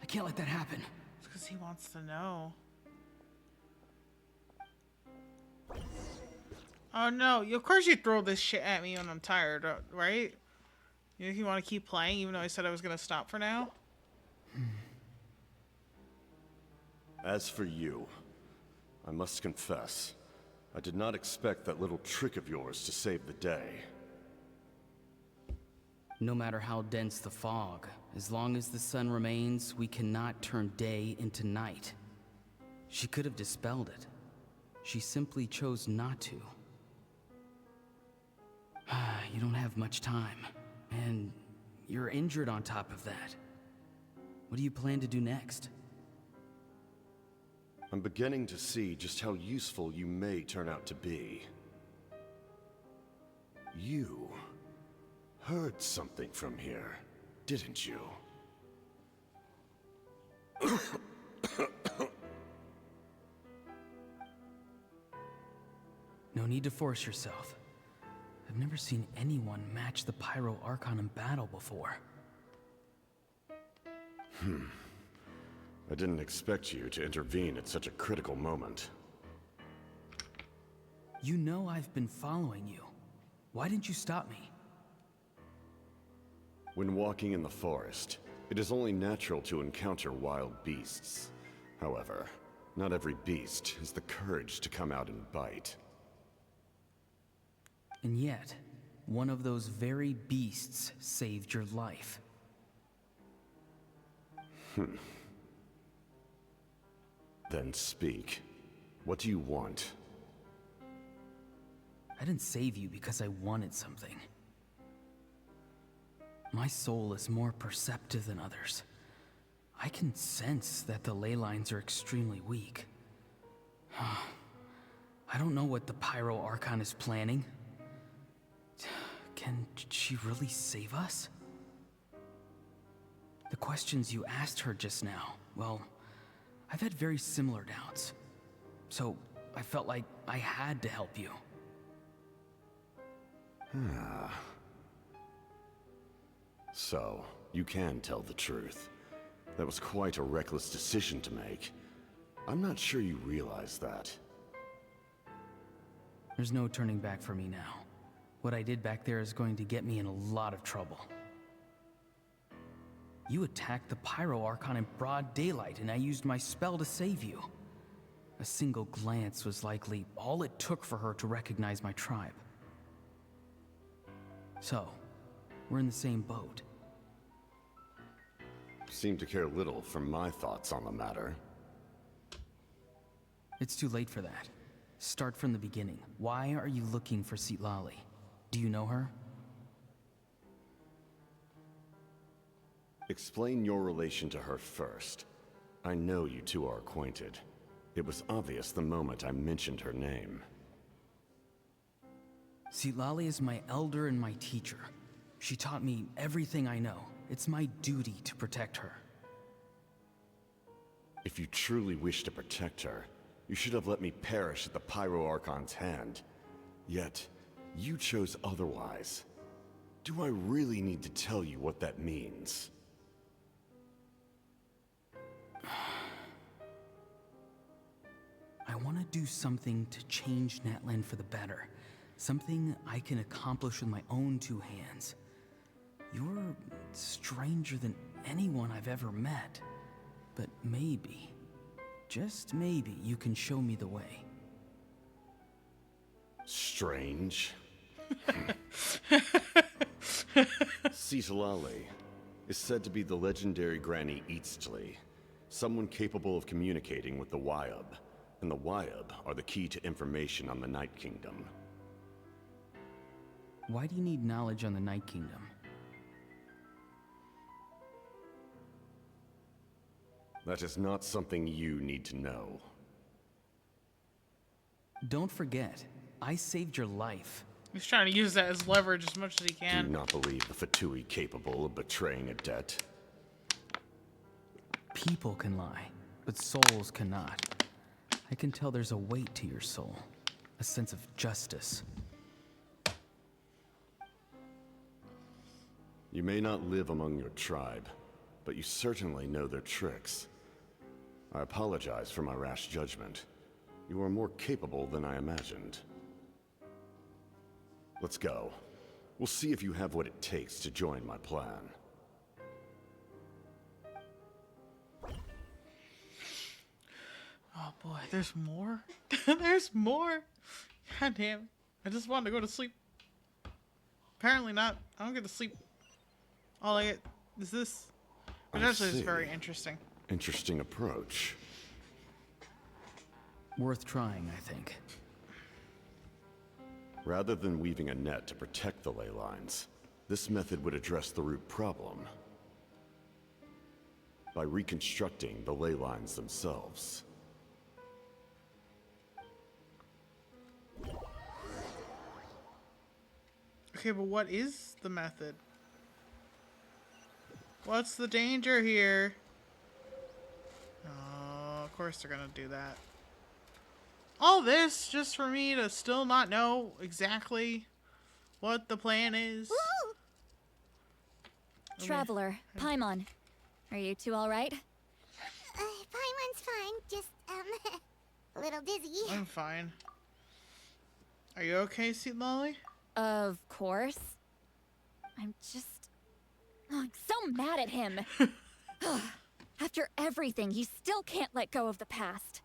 I can't let that happen. It's because he wants to know. Oh no, of course you throw this shit at me when I'm tired, right? You think you want to keep playing even though I said I was going to stop for now? As for you, I must confess, I did not expect that little trick of yours to save the day. No matter how dense the fog, as long as the sun remains, we cannot turn day into night. She could have dispelled it. She simply chose not to. You don't have much time, and you're injured on top of that. What do you plan to do next? I'm beginning to see just how useful you may turn out to be. You heard something from here, didn't you? No need to force yourself. I've never seen anyone match the Pyro Archon in battle before. I didn't expect you to intervene at such a critical moment. You know I've been following you. Why didn't you stop me? When walking in the forest, it is only natural to encounter wild beasts. However, not every beast has the courage to come out and bite. And yet, one of those very beasts saved your life. Then speak. What do you want? I didn't save you because I wanted something. My soul is more perceptive than others. I can sense that the ley lines are extremely weak. I don't know what the Pyro Archon is planning. Can she really save us? The questions you asked her just now, well, I've had very similar doubts. So I felt like I had to help you. So, you can tell the truth. That was quite a reckless decision to make. I'm not sure you realize that. There's no turning back for me now. What I did back there is going to get me in a lot of trouble. You attacked the Pyro Archon in broad daylight, and I used my spell to save you. A single glance was likely all it took for her to recognize my tribe. So, we're in the same boat. Seem to care little for my thoughts on the matter. It's too late for that. Start from the beginning. Why are you looking for Citlali? Do you know her? Explain your relation to her first. I know you two are acquainted. It was obvious the moment I mentioned her name. Citlali is my elder and my teacher. She taught me everything I know. It's my duty to protect her. If you truly wish to protect her, you should have let me perish at the Pyro Archon's hand. Yet, you chose otherwise. Do I really need to tell you what that means? I want to do something to change Natlan for the better. Something I can accomplish with my own two hands. You're stranger than anyone I've ever met. But maybe, just maybe, you can show me the way. Strange? Citlali is said to be the legendary Granny Eastly, someone capable of communicating with the Wyab, and the Wyab are the key to information on the Night Kingdom. Why do you need knowledge on the Night Kingdom? That is not something you need to know. Don't forget, I saved your life. He's trying to use that as leverage as much as he can. Do not believe the Fatui capable of betraying a debt. People can lie, but souls cannot. I can tell there's a weight to your soul, a sense of justice. You may not live among your tribe, but you certainly know their tricks. I apologize for my rash judgment. You are more capable than I imagined. Let's go. We'll see if you have what it takes to join my plan. Oh boy, there's more? There's more? God damn. I just wanted to go to sleep. Apparently not. I don't get to sleep. All I get is this. But actually it's very interesting. Interesting approach. Worth trying, I think. Rather than weaving a net to protect the ley lines, this method would address the root problem by reconstructing the ley lines themselves. Okay, but what is the method? What's the danger here? Oh, of course they're gonna do that. All this just for me to still not know exactly what the plan is. Woo! Traveler, Paimon, are you two all right? Paimon's fine, just, a little dizzy. I'm fine. Are you okay, Citlali? Of course. I'm just... I'm so mad at him. After everything, he still can't let go of the past.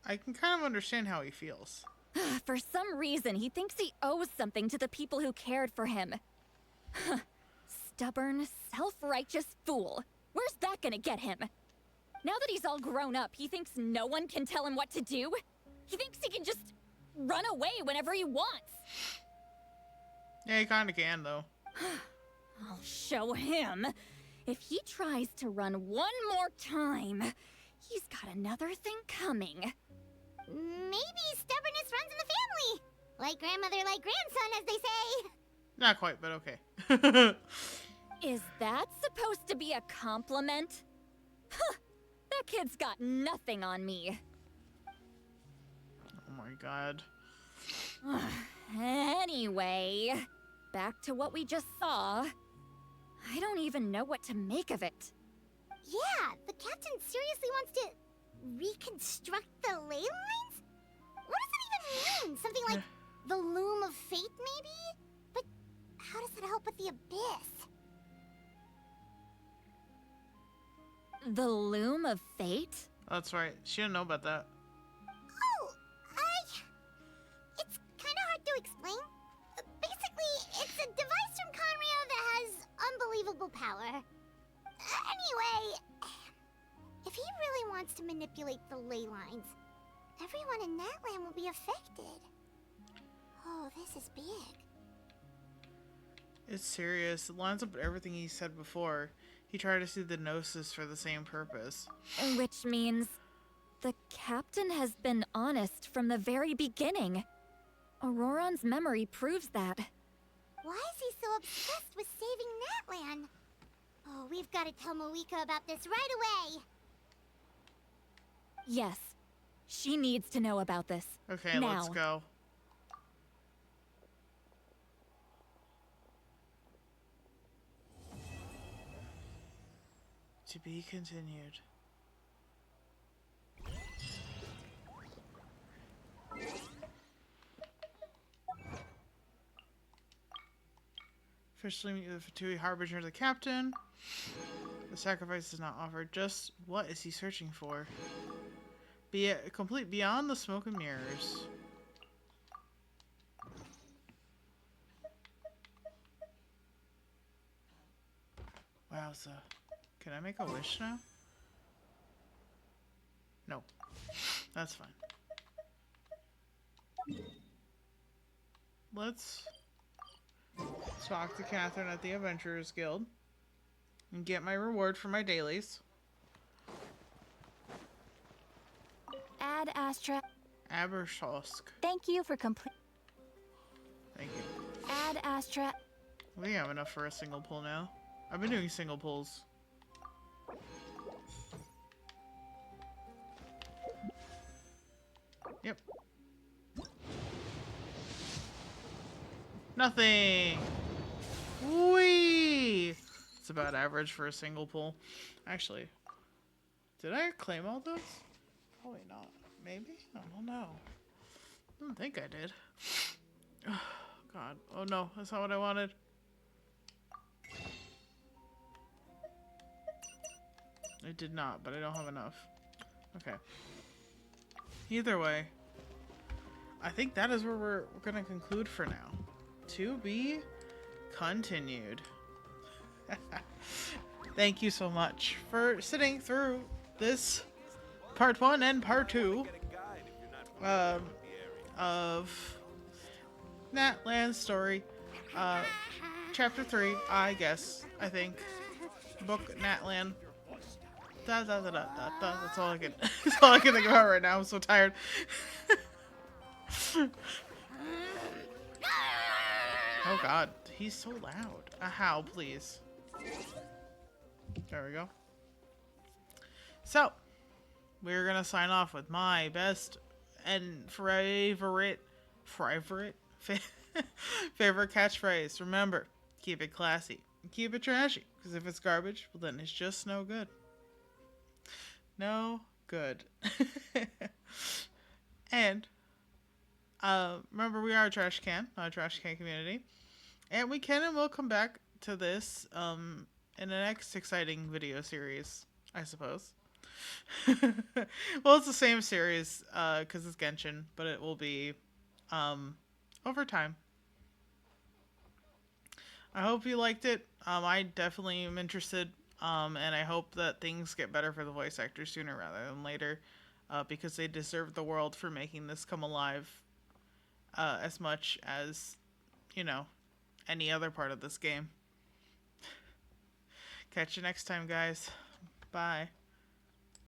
I can kind of understand how he feels. For some reason, he thinks he owes something to the people who cared for him. Stubborn, self-righteous fool. Where's that gonna get him? Now that he's all grown up, he thinks no one can tell him what to do? He thinks he can just run away whenever he wants. Yeah, he kind of can, though. I'll show him. If he tries to run one more time, he's got another thing coming. Maybe stubbornness runs in the family. Like grandmother, like grandson, as they say. Not quite, but okay. Is that supposed to be a compliment? Huh, that kid's got nothing on me. Oh my god. Anyway, back to what we just saw. I don't even know what to make of it. Yeah, the captain seriously wants to reconstruct the ley lines? What does that even mean? Something like the loom of fate, maybe? But how does that help with the abyss? The Loom of Fate? That's right. She didn't know about that. Oh, it's kind of hard to explain. Basically, it's a device from Conrio that has unbelievable power. Anyway, if he really wants to manipulate the ley lines, everyone in Natlan will be affected. Oh, this is big. It's serious. It lines up with everything he said before. He tried to see the Gnosis for the same purpose. Which means the captain has been honest from the very beginning. Ororon's memory proves that. Why is he so obsessed with saving Natlan? Oh, we've got to tell Moeka about this right away. Yes, she needs to know about this. Okay, now. let's go. To be continued. Officially meet the Fatui Harbinger, the captain. The sacrifice is not offered. Just what is he searching for? Be it complete beyond the smoke and mirrors. Wowza. Can I make a wish now? No. That's fine. Let's talk to Catherine at the Adventurers Guild and get my reward for my dailies. Ad Astra. Abershosk. Thank you for complete. Thank you. Ad Astra. We have enough for a single pull now. I've been doing single pulls. Yep. Nothing. Whee! It's about average for a single pull. Actually, did I claim all those? Probably not. Maybe? I don't know. I don't think I did. Oh, God. Oh no, that's not what I wanted. I did not, but I don't have enough. Okay. Either way, I think that is where we're gonna conclude for now. To be continued. Thank you so much for sitting through this part 1 and part 2 of Natlan's story. Chapter 3, I guess. I think. Book Natlan. Da, da, da, da, da, da. That's all I can. That's all I can think about right now. I'm so tired. Oh God, he's so loud. A howl, please. There we go. So, we're gonna sign off with my best and favorite catchphrase. Remember, keep it classy and keep it trashy. Because if it's garbage, well then it's just no good. No good. And remember, we are a trash can, not a trash can community, and we can and will come back to this in the next exciting video series, I suppose. Well, it's the same series because it's Genshin, but it will be over time. I hope you liked it. I definitely am interested. And I hope that things get better for the voice actors sooner rather than later, because they deserve the world for making this come alive as much as, you know, any other part of this game. Catch you next time, guys. Bye.